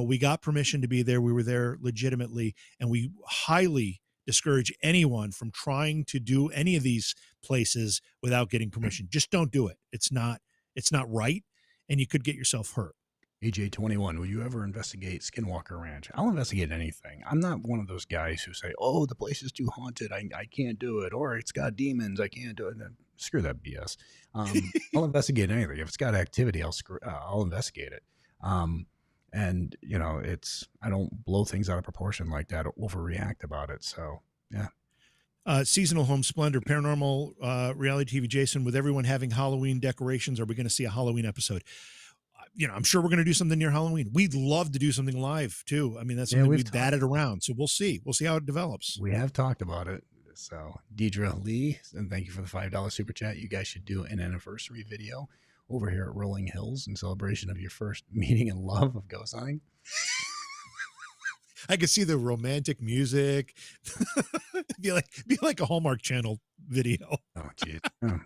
we got permission to be there. We were there legitimately, and we highly discourage anyone from trying to do any of these places without getting permission. Just don't do it. It's not right, and you could get yourself hurt. AJ21, will you ever investigate Skinwalker Ranch? I'll investigate anything. I'm not one of those guys who say, oh, the place is too haunted, I can't do it, or it's got demons, I can't do it. Screw that BS. I'll investigate anything. If it's got activity, I'll investigate it. And I don't blow things out of proportion like that or overreact about it. So yeah. Seasonal Home Splendor, Paranormal Reality TV, Jason, with everyone having Halloween decorations, are we going to see a Halloween episode? I'm sure we're going to do something near Halloween. We'd love to do something live too. I mean, that's something we've batted around. So we'll see. We'll see how it develops. We have talked about it. So Deidre Lee, and thank you for the $5 super chat. You guys should do an anniversary video over here at Rolling Hills in celebration of your first meeting and love of ghost hunting. I could see the romantic music. be like a Hallmark Channel video. Oh, geez. Oh.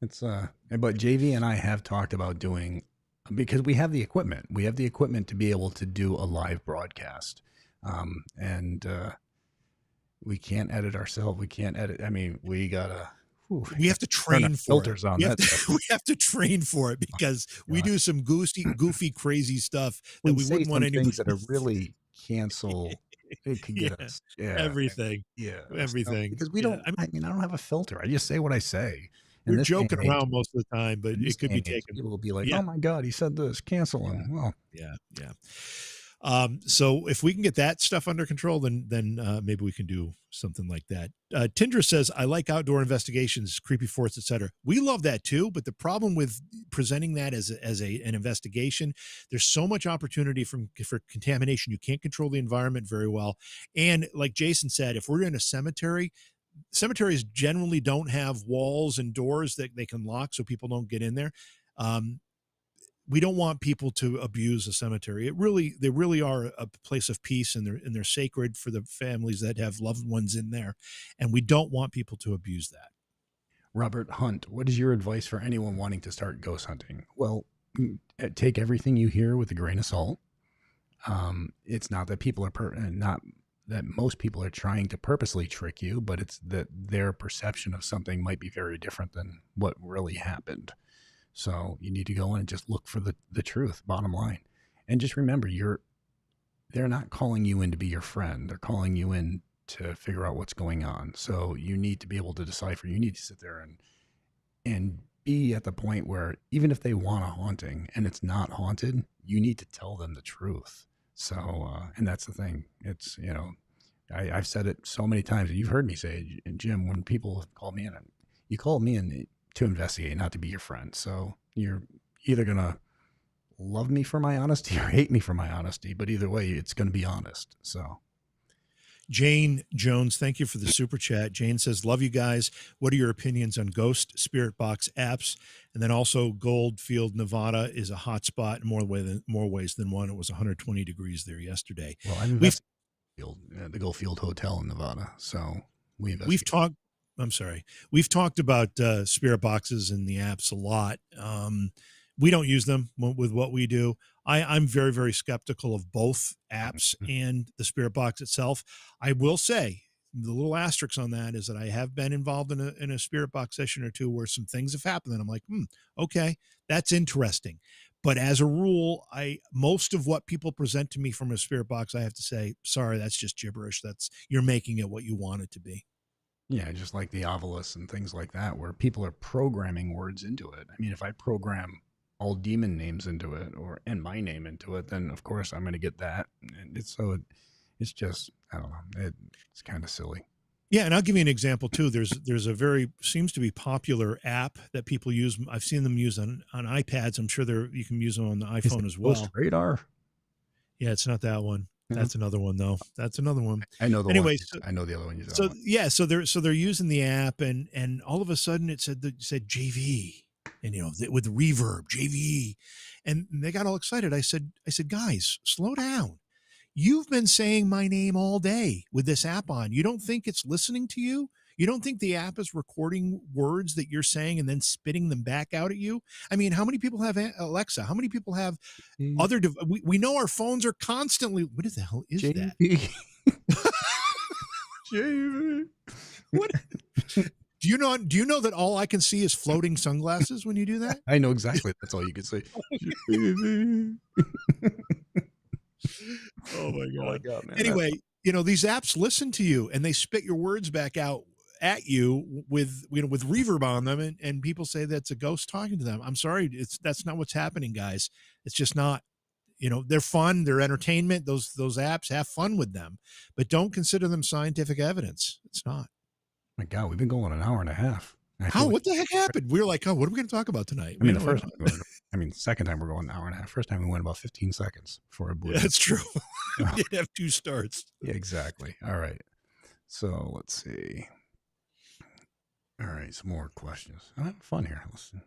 It's but JV and I have talked about doing, because we have the equipment. We have the equipment to be able to do a live broadcast. And we can't edit ourselves. We can't edit. I mean, we gotta. We have to train for filters it. On we that. We have to train for it because we do some goofy, crazy stuff that we wouldn't want anyone. Things that are really cancel. It could get us. Yeah, everything. Yeah, everything. Because we don't. I mean, I don't have a filter. I just say what I say. We're joking around most of the time, but it could be taken. People will be like, "Oh my God, he said this. Cancel him." Well, yeah. So if we can get that stuff under control, then maybe we can do something like that. Tindra says, I like outdoor investigations, creepy forts, etc. We love that too, but the problem with presenting that as an investigation, there's so much opportunity for contamination. You can't control the environment very well. And like Jason said, if we're in a cemetery, cemeteries generally don't have walls and doors that they can lock so people don't get in there. We don't want people to abuse a cemetery. They really are a place of peace, and they're sacred for the families that have loved ones in there. And we don't want people to abuse that. Robert Hunt, what is your advice for anyone wanting to start ghost hunting? Well, take everything you hear with a grain of salt. It's not that people are not that most people are trying to purposely trick you, but it's that their perception of something might be very different than what really happened. So you need to go in and just look for the truth, bottom line. And just remember, they're not calling you in to be your friend. They're calling you in to figure out what's going on. So you need to be able to decipher. You need to sit there and be at the point where even if they want a haunting and it's not haunted, you need to tell them the truth. So, and that's the thing. It's, I've said it so many times, and you've heard me say it, Jim, when people call me in, you call me in to investigate, not to be your friend. So you're either going to love me for my honesty or hate me for my honesty, but either way, it's going to be honest. So Jane Jones, thank you for the super chat. Jane says, love you guys. What are your opinions on ghost spirit box apps? And then also Goldfield, Nevada is a hot spot in more ways than one. It was 120 degrees there yesterday. Well, I've investigated the Goldfield Hotel in Nevada. So we've talked about spirit boxes and the apps a lot. We don't use them with what we do. I'm very, very skeptical of both apps and the spirit box itself. I will say the little asterisk on that is that I have been involved in a spirit box session or two where some things have happened and I'm like, okay, that's interesting. But as a rule, most of what people present to me from a spirit box, I have to say, sorry, that's just gibberish. You're making it what you want it to be. Yeah, just like the Ovilus and things like that, where people are programming words into it. I mean, if I program all demon names into it and my name into it, then of course I'm going to get that. And it's just, I don't know. It's kind of silly. Yeah. And I'll give you an example too. There's a seems to be popular app that people use. I've seen them use on iPads. I'm sure you can use them on the iPhone as well. Ghost Radar. Yeah. It's not that one. That's another one though. That's another one. I know the anyway, I know the other one. So they're using the app and all of a sudden it said JV. and with reverb, JVE, and they got all excited. I said, guys, slow down. You've been saying my name all day with this app on. You don't think it's listening to you? You don't think the app is recording words that you're saying and then spitting them back out at you? I mean, how many people have Alexa? How many people have other we know our phones are constantly. What the hell is that? JV. What? Do you know that all I can see is floating sunglasses when you do that? I know exactly. That's all you can say. Oh my God, man. Anyway, these apps listen to you and they spit your words back out at you with reverb on them, and people say that's a ghost talking to them. I'm sorry, that's not what's happening, guys. It's just not. They're fun, they're entertainment. Those apps, have fun with them, but don't consider them scientific evidence. It's not. My God, we've been going an hour and a half. What the heck happened? We were like, oh, what are we going to talk about tonight? I mean, the second time we're going an hour and a half. First time we went about 15 seconds before I blew. Yeah, that's true. We did have 2 starts. Yeah, exactly. All right. So let's see. All right, some more questions. I'm having fun here. Listen.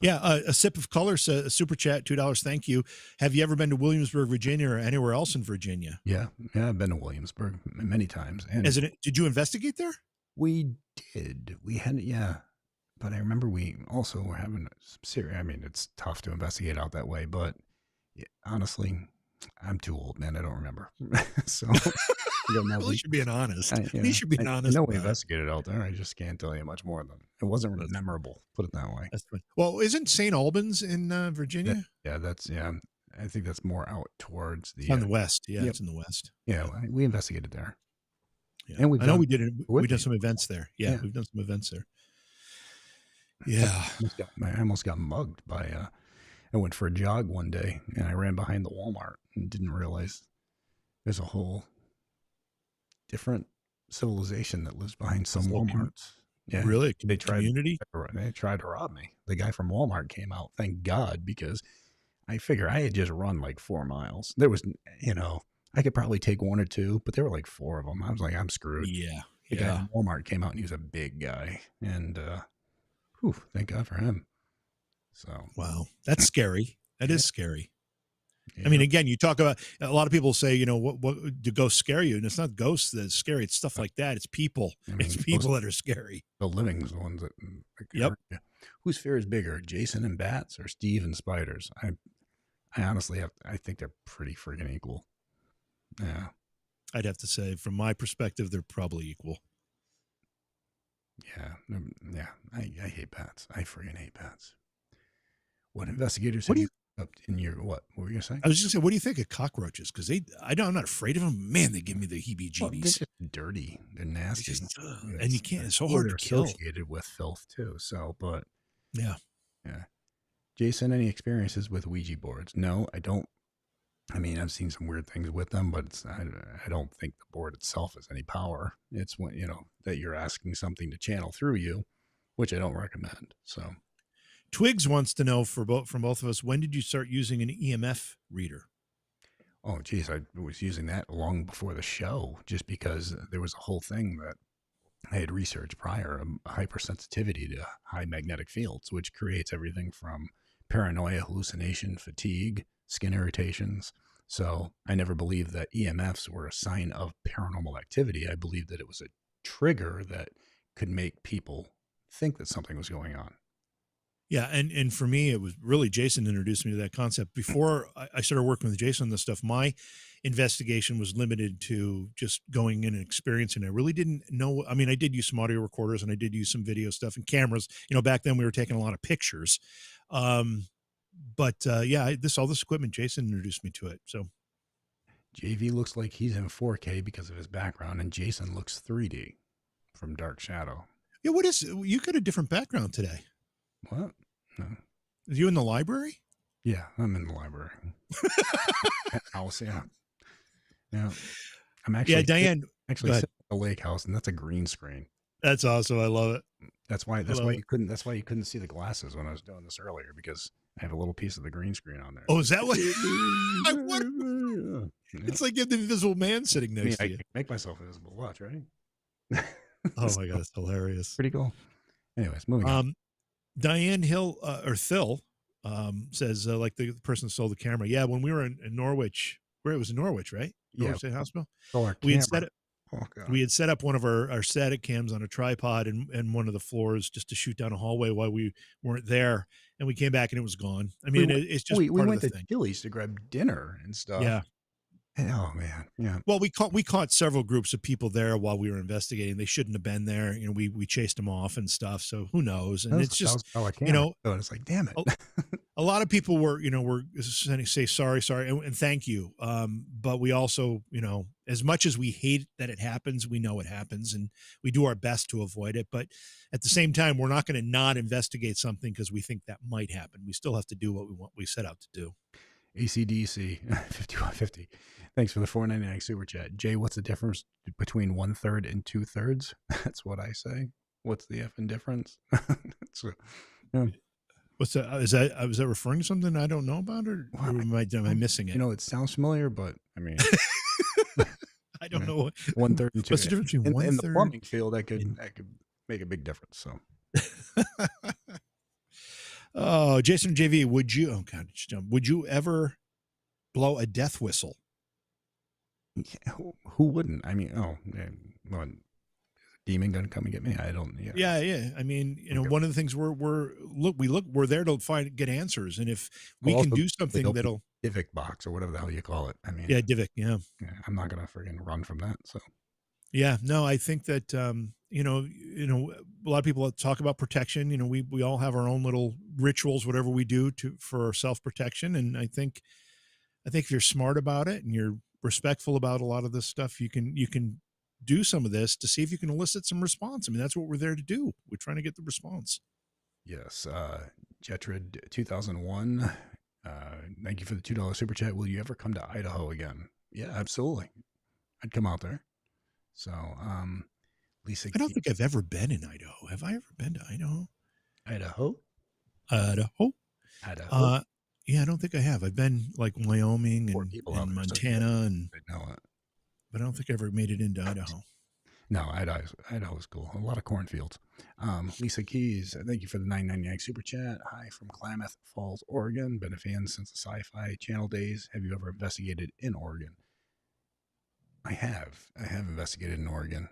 Yeah, a sip of color, a super chat, $2. Thank you. Have you ever been to Williamsburg, Virginia, or anywhere else in Virginia? Yeah, I've been to Williamsburg many times. And did you investigate there? We did. We had, yeah. But I remember we also were having some serious. I mean, it's tough to investigate out that way, but honestly, I'm too old, man. I don't remember. So, at least you're being honest. At least you're being honest. I know we investigated out there. I just can't tell you much more than it wasn't really memorable. Put it that way. That's fine. Well, isn't St. Albans in Virginia? Yeah. I think that's more out towards the. It's on the west. Yeah, it's in the west. Yeah, we investigated there. Yeah. And we did it. We've done some events there. Yeah, we've done some events there. Yeah. I almost got mugged by I went for a jog one day and I ran behind the Walmart and didn't realize there's a whole different civilization that lives behind some Walmarts. Yeah. Really? They tried to rob me. The guy from Walmart came out, thank God, because I figure I had just run like 4 miles. There was, I could probably take 1 or 2, but there were like 4 of them. I was like, I'm screwed. Yeah. The guy from Walmart came out and he was a big guy. And thank God for him. So wow, that's scary. That is scary. Yeah. I mean, again, you talk about, a lot of people say, what do ghosts scare you? And it's not ghosts that's scary. It's stuff like that. It's people. It's people that are scary. The living is the ones that. Yep. Whose fear is bigger, Jason and bats or Steve and spiders? I honestly I think they're pretty friggin' equal. Yeah. I'd have to say, from my perspective, they're probably equal. Yeah. I hate bats. I friggin' hate bats. What investigators have you up in your, what were you going to say? I was just saying, what do you think of cockroaches? Because I'm not afraid of them. Man, they give me the heebie-jeebies. Well, they're just dirty. They're nasty. And you can't, it's so hard to kill. Associated with filth too. So, but yeah. Jason, any experiences with Ouija boards? No, I don't. I mean, I've seen some weird things with them, but I don't think the board itself has any power. It's when, that you're asking something to channel through you, which I don't recommend. So Twigs wants to know from both of us, when did you start using an EMF reader? Oh, geez, I was using that long before the show, just because there was a whole thing that I had researched prior, hypersensitivity to high magnetic fields, which creates everything from paranoia, hallucination, fatigue, skin irritations. So I never believed that EMFs were a sign of paranormal activity. I believed that it was a trigger that could make people think that something was going on. Yeah, and for me, it was really Jason introduced me to that concept. Before I started working with Jason on this stuff, my investigation was limited to just going in and experiencing. I really didn't know. I mean, I did use some audio recorders and I did use some video stuff and cameras. Back then we were taking a lot of pictures. But all this equipment, Jason introduced me to it. So JV looks like he's in 4K because of his background, and Jason looks 3D from Dark Shadow. Yeah, you got a different background today. What? No. Are you in the library? Yeah, I'm in the library. House, yeah. I'm actually Diane. Sitting at the lake house, and that's a green screen. That's awesome. I love it. That's why you couldn't see the glasses when I was doing this earlier, because I have a little piece of the green screen on there. Oh, is that what? It's like you have the Invisible Man sitting next to you. I can make myself invisible. Watch, right? Oh my God, it's hilarious. Pretty cool. Anyways, moving on. Diane Hill or Thill says like the person stole the camera. Yeah, when we were in Norwich, where it was in Norwich, right? Yeah. Norwich State Hospital. Stole our We had camera. Oh God. we had set up one of our static cams on a tripod and one of the floors just to shoot down a hallway while we weren't there, and we came back and it was gone. I mean, it's just we part of went the to thing. Chili's to grab dinner and stuff. Yeah. Oh man. Yeah. Well, we caught several groups of people there while we were investigating. They shouldn't have been there. You know, we chased them off and stuff. So who knows? And it's just, you know, it's like, damn it. A lot of people were say sorry and thank you. But we also, as much as we hate that it happens, we know it happens and we do our best to avoid it. But at the same time, we're not going to not investigate something because we think that might happen. We still have to do what we set out to do. ACDC 5150. Thanks for the $4.99 super chat. Jay, what's the difference between 1/3 and 2/3? That's what I say. What's the effing difference? Yeah. What's that? Is that referring to something I don't know about, or am I missing it? It sounds familiar, but I mean, I don't know. 1/3 and 2/3. What's the difference between 1/3? In the plumbing field, that could make a big difference. So. Oh, Jason and JV, would you ever blow a death whistle? Yeah, who wouldn't? I mean, well, demon gonna come and get me? I don't. Yeah. I mean, one of the things we're there to get answers, and if we can do something that'll Divic box or whatever the hell you call it. I mean, yeah, Divic, yeah. I'm not gonna friggin' run from that. So. Yeah, no, I think that a lot of people talk about protection. We all have our own little rituals, whatever we do for self-protection, and I think if you're smart about it and you're respectful about a lot of this stuff, you can do some of this to see if you can elicit some response. I mean, that's what we're there to do. We're trying to get the response. Yes, Jetrid 2001. Thank you for the $2 super chat. Will you ever come to Idaho again? Yeah, absolutely. I'd come out there. So, Lisa, I don't think I've ever been in Idaho. Have I ever been to Idaho? Idaho. Yeah, I don't think I have. I've been like Wyoming and Montana, but I don't think I ever made it into Idaho. No, Idaho's cool. A lot of cornfields. Lisa Keys, thank you for the $9.99 super chat. Hi from Klamath Falls, Oregon. Been a fan since the Sci-Fi Channel days. Have you ever investigated in Oregon? I have investigated in Oregon.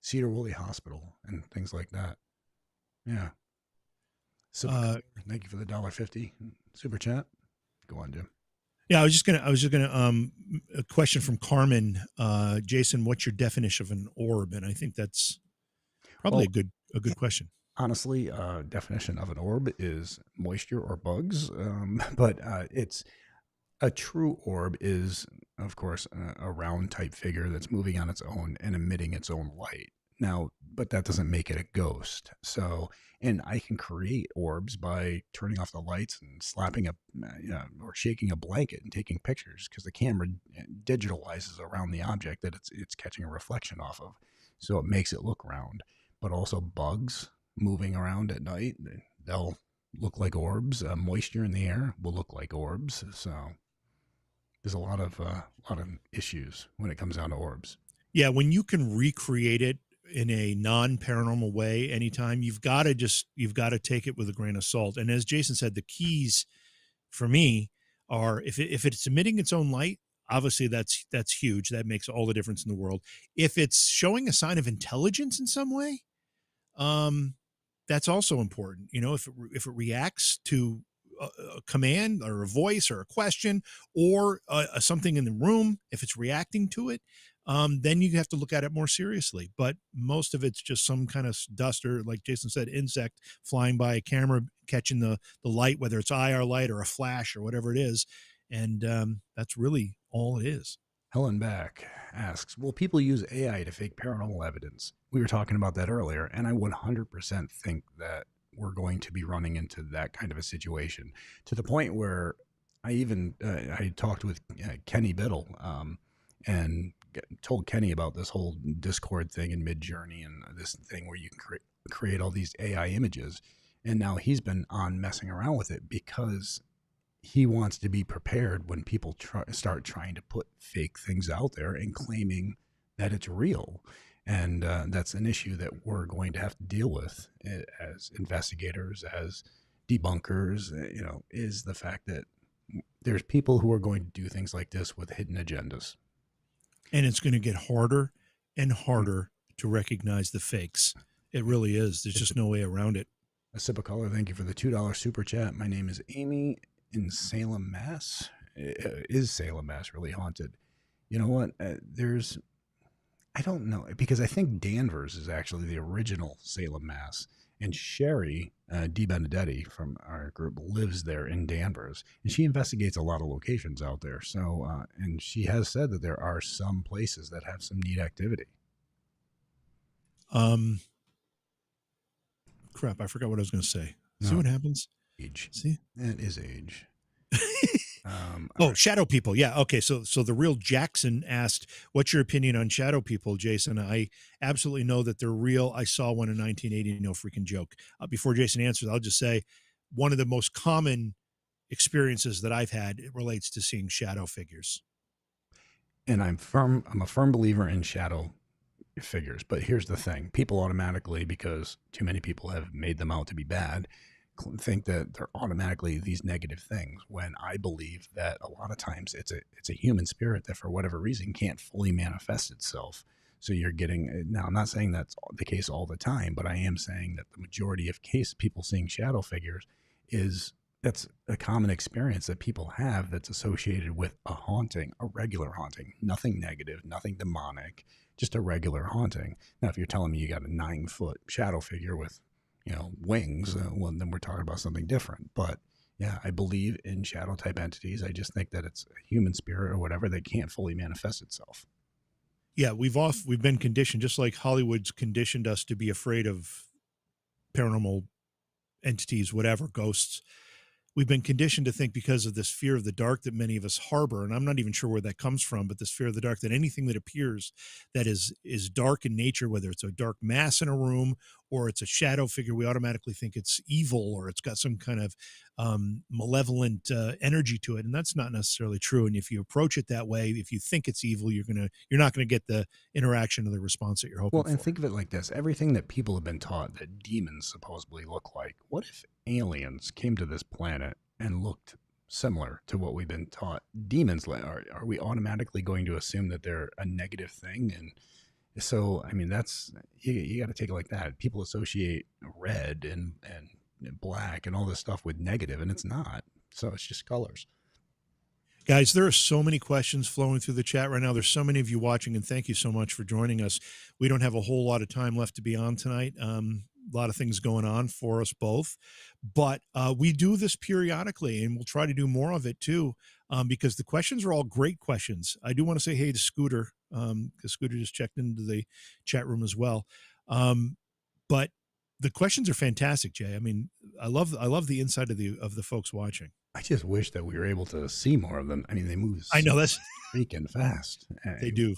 Cedar Woolley Hospital and things like that. Yeah. So thank you for the $1.50 super chat. Go on, Jim. Yeah, I was just gonna a question from Carmen. Jason, what's your definition of an orb? And I think that's probably a good question. Honestly, definition of an orb is moisture or bugs. But it's a true orb is, of course, a round type figure that's moving on its own and emitting its own light. Now, but that doesn't make it a ghost. So, and I can create orbs by turning off the lights and slapping or shaking a blanket and taking pictures because the camera digitalizes around the object that it's catching a reflection off of. So it makes it look round. But also bugs moving around at night, they'll look like orbs. Moisture in the air will look like orbs. So there's a lot of issues when it comes down to orbs. Yeah, when you can recreate it in a non-paranormal way anytime, you've got to take it with a grain of salt. And as Jason said, the keys for me are if it's emitting its own light, obviously that's huge. That makes all the difference in the world. If it's showing a sign of intelligence in some way, that's also important. If it reacts to a command or a voice or a question or something in the room, if it's reacting to it, then you have to look at it more seriously. But most of it's just some kind of dust or, like Jason said, insect flying by a camera, catching the light, whether it's IR light or a flash or whatever it is. And that's really all it is. Helen Back asks, will people use AI to fake paranormal evidence? We were talking about that earlier, and I 100% think that we're going to be running into that kind of a situation, to the point where I even I talked with Kenny Biddle and told Kenny about this whole Discord thing in Midjourney and this thing where you can create all these AI images. And now he's been on messing around with it because he wants to be prepared when people start trying to put fake things out there and claiming that it's real. And that's an issue that we're going to have to deal with as investigators, as debunkers, is the fact that there's people who are going to do things like this with hidden agendas. And it's going to get harder and harder to recognize the fakes. It really is. There's just no way around it. A sip of color, thank you for the $2 super chat. My name is Amy in Salem, Mass. Is Salem, Mass really haunted? You know what? I don't know, because I think Danvers is actually the original Salem, Mass. And Sherry DiBenedetti from our group lives there in Danvers, and she investigates a lot of locations out there. So, and she has said that there are some places that have some neat activity. Crap, I forgot what I was going to say. See what happens? Age. See? That is age. Right. Shadow people. Yeah. Okay. So the real Jackson asked, what's your opinion on shadow people, Jason? I absolutely know that they're real. I saw one in 1980. No freaking joke. Before Jason answers, I'll just say one of the most common experiences that I've had, it relates to seeing shadow figures. And I'm a firm believer in shadow figures, but here's the thing. People automatically, because too many people have made them out to be bad, think that they're automatically these negative things, when I believe that a lot of times it's a human spirit that for whatever reason can't fully manifest itself. So you're getting, now I'm not saying that's the case all the time, but I am saying that the majority of people seeing shadow figures that's a common experience that people have that's associated with a haunting, a regular haunting, nothing negative, nothing demonic, just a regular haunting. Now, if you're telling me you got a 9-foot shadow figure with wings, well, then we're talking about something different. But yeah, I believe in shadow type entities. I just think that it's a human spirit or whatever that can't fully manifest itself. Yeah, we've been conditioned, just like Hollywood's conditioned us to be afraid of paranormal entities, whatever, ghosts. We've been conditioned to think, because of this fear of the dark that many of us harbor, and I'm not even sure where that comes from, but this fear of the dark, that anything that appears that is dark in nature, whether it's a dark mass in a room or it's a shadow figure, we automatically think it's evil or it's got some kind of malevolent energy to it, and that's not necessarily true. And if you approach it that way, if you think it's evil, you're not going to get the interaction or the response that you're hoping for. Well, and think of it like this: everything that people have been taught that demons supposedly look like, what if aliens came to this planet and looked similar to what we've been taught demons are we automatically going to assume that they're a negative thing? And so, I mean, that's, you got to take it like that. People associate red and black and all this stuff with negative, and it's not. So it's just colors. Guys, there are so many questions flowing through the chat right now. There's so many of you watching, and thank you so much for joining us. We don't have a whole lot of time left to be on tonight. A lot of things going on for us both, but we do this periodically, and we'll try to do more of it too, because the questions are all great questions. I do want to say hey to Scooter, because Scooter just checked into the chat room as well. But the questions are fantastic, Jay. I mean, I love the insight of the folks watching. I just wish that we were able to see more of them. I mean, they move. I know, that's freaking fast. They do.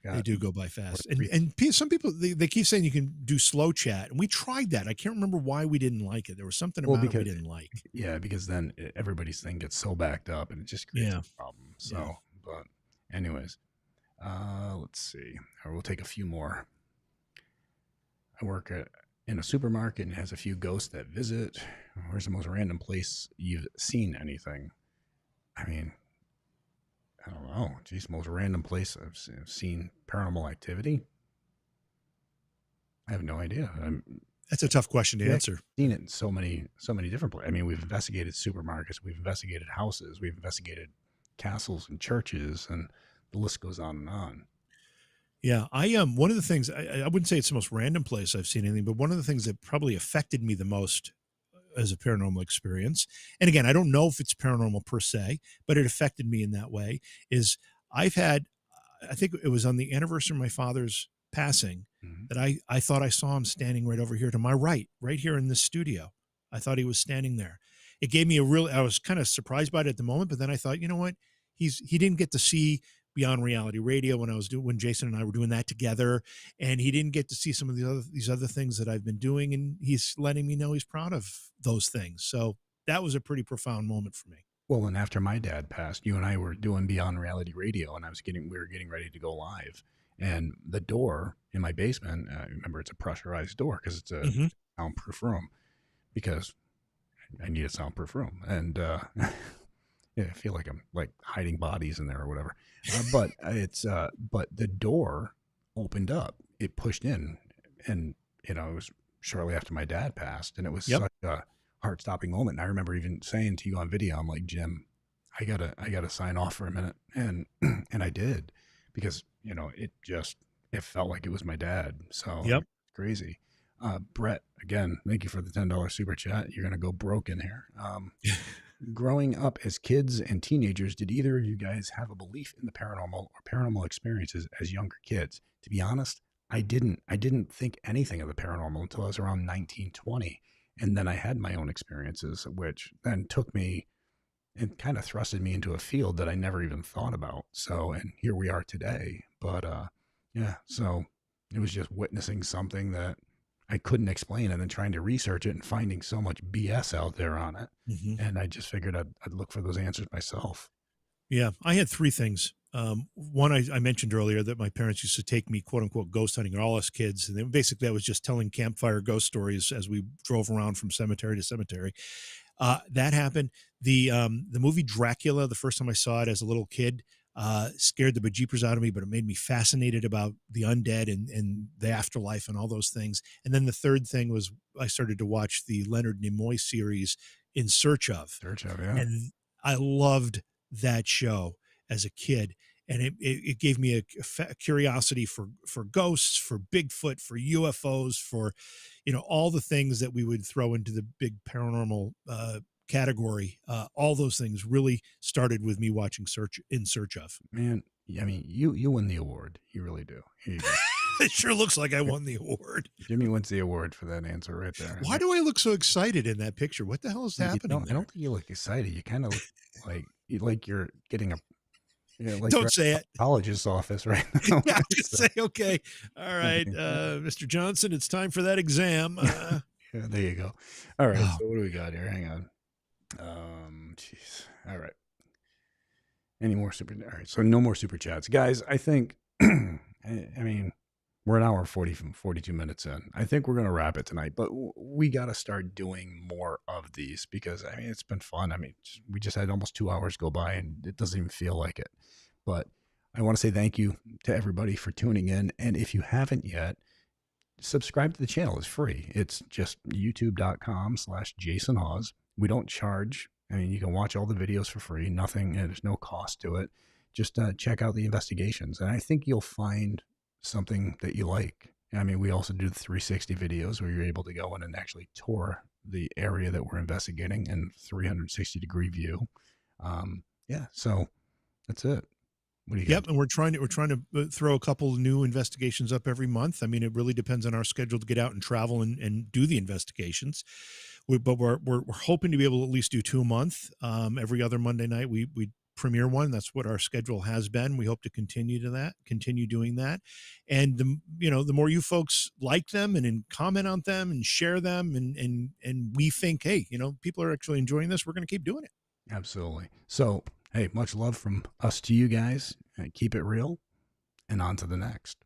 They do go by fast. And some people, they keep saying you can do slow chat, and we tried that. I can't remember why we didn't like it. There was something about it we didn't like. Yeah, because then everybody's thing gets so backed up, and it just creates a problem. So, but anyways, let's see. Or we'll take a few more. I work in a supermarket and has a few ghosts that visit. Where's the most random place you've seen anything? I mean, I don't know. Geez, most random place I've seen paranormal activity? I have no idea. That's a tough question to answer. I've seen it in so many different places. I mean, we've investigated supermarkets, we've investigated houses, we've investigated castles and churches, and the list goes on and on. Yeah, one of the things, I wouldn't say it's the most random place I've seen anything, but one of the things that probably affected me the most as a paranormal experience, and again, I don't know if it's paranormal per se, but it affected me in that way, is I think it was on the anniversary of my father's passing, that I thought I saw him standing right over here to my right here in this studio. I thought he was standing there. It gave me I was kind of surprised by it at the moment, but then I thought, you know what? He didn't get to see Beyond Reality Radio when Jason and I were doing that together, and he didn't get to see some of these other things that I've been doing, and he's letting me know he's proud of those things. So that was a pretty profound moment for me. Well, and after my dad passed, you and I were doing Beyond Reality Radio, and we were getting ready to go live, And the door in my basement, remember, it's a pressurized door because it's a soundproof room, because I need a soundproof room. And yeah, I feel like I'm like hiding bodies in there or whatever. But the door opened up, it pushed in, and it was shortly after my dad passed, and it was such a heart-stopping moment. And I remember even saying to you on video, I'm like, Jim, I gotta sign off for a minute, and and I did, because it felt like it was my dad. So crazy. Brett, again, thank you for the $10 super chat. You're gonna go broke in here. Growing up as kids and teenagers, did either of you guys have a belief in the paranormal or paranormal experiences as younger kids? To be honest, I didn't. I didn't think anything of the paranormal until I was around 19, 20. And then I had my own experiences, which then took me and kind of thrusted me into a field that I never even thought about. So, and here we are today. But yeah, so it was just witnessing something that I couldn't explain, and then trying to research it and finding so much BS out there on it. And I just figured I'd look for those answers myself. Yeah, I had three things. One, I mentioned earlier that my parents used to take me, quote unquote, ghost hunting, all us kids. And then basically I was just telling campfire ghost stories as we drove around from cemetery to cemetery. That happened. The movie Dracula, the first time I saw it as a little kid, scared the bejeepers out of me, but it made me fascinated about the undead and the afterlife and all those things. And then the third thing was I started to watch the Leonard Nimoy series, In Search Of. Yeah. And I loved that show as a kid. And it gave me a curiosity for ghosts, for Bigfoot, for UFOs, for, all the things that we would throw into the big paranormal category. All those things really started with me watching In Search Of. Man, I mean, you win the award. You really do. Here you go. It sure looks like I won the award. Jimmy wins the award for that answer right there. Why do I look so excited in that picture? What the hell is happening? I don't think you look excited. You kind of look like you're getting a don't say it. Psychologist's office right now. Yeah, just say, okay, all right, Mr. Johnson, it's time for that exam. Yeah, there you go. All right, so what do we got here? Hang on. Jeez. All right. Any more all right, so no more super chats, guys. I think I mean, we're an hour 42 minutes in. I think we're gonna wrap it tonight, but we got to start doing more of these, because I mean, it's been fun. I mean, we just had almost 2 hours go by and it doesn't even feel like it. But I want to say thank you to everybody for tuning in, and if you haven't yet, subscribe to the channel. It's free. It's just youtube.com/Jason Hawes. We don't charge. I mean, you can watch all the videos for free. Nothing, there's no cost to it. Just check out the investigations, and I think you'll find something that you like. I mean, we also do the 360 videos where you're able to go in and actually tour the area that we're investigating in 360-degree view. Yeah, so that's it. What do you Yep, and we're trying to throw a couple of new investigations up every month. I mean, it really depends on our schedule to get out and travel and do the investigations. But we're hoping to be able to at least do 2 a month. Every other Monday night we premiere one. That's what our schedule has been. We hope to continue doing that. And the more you folks like them and comment on them and share them, and we think, hey, people are actually enjoying this, we're going to keep doing it. Absolutely. So, hey, much love from us to you guys. Keep it real, and on to the next.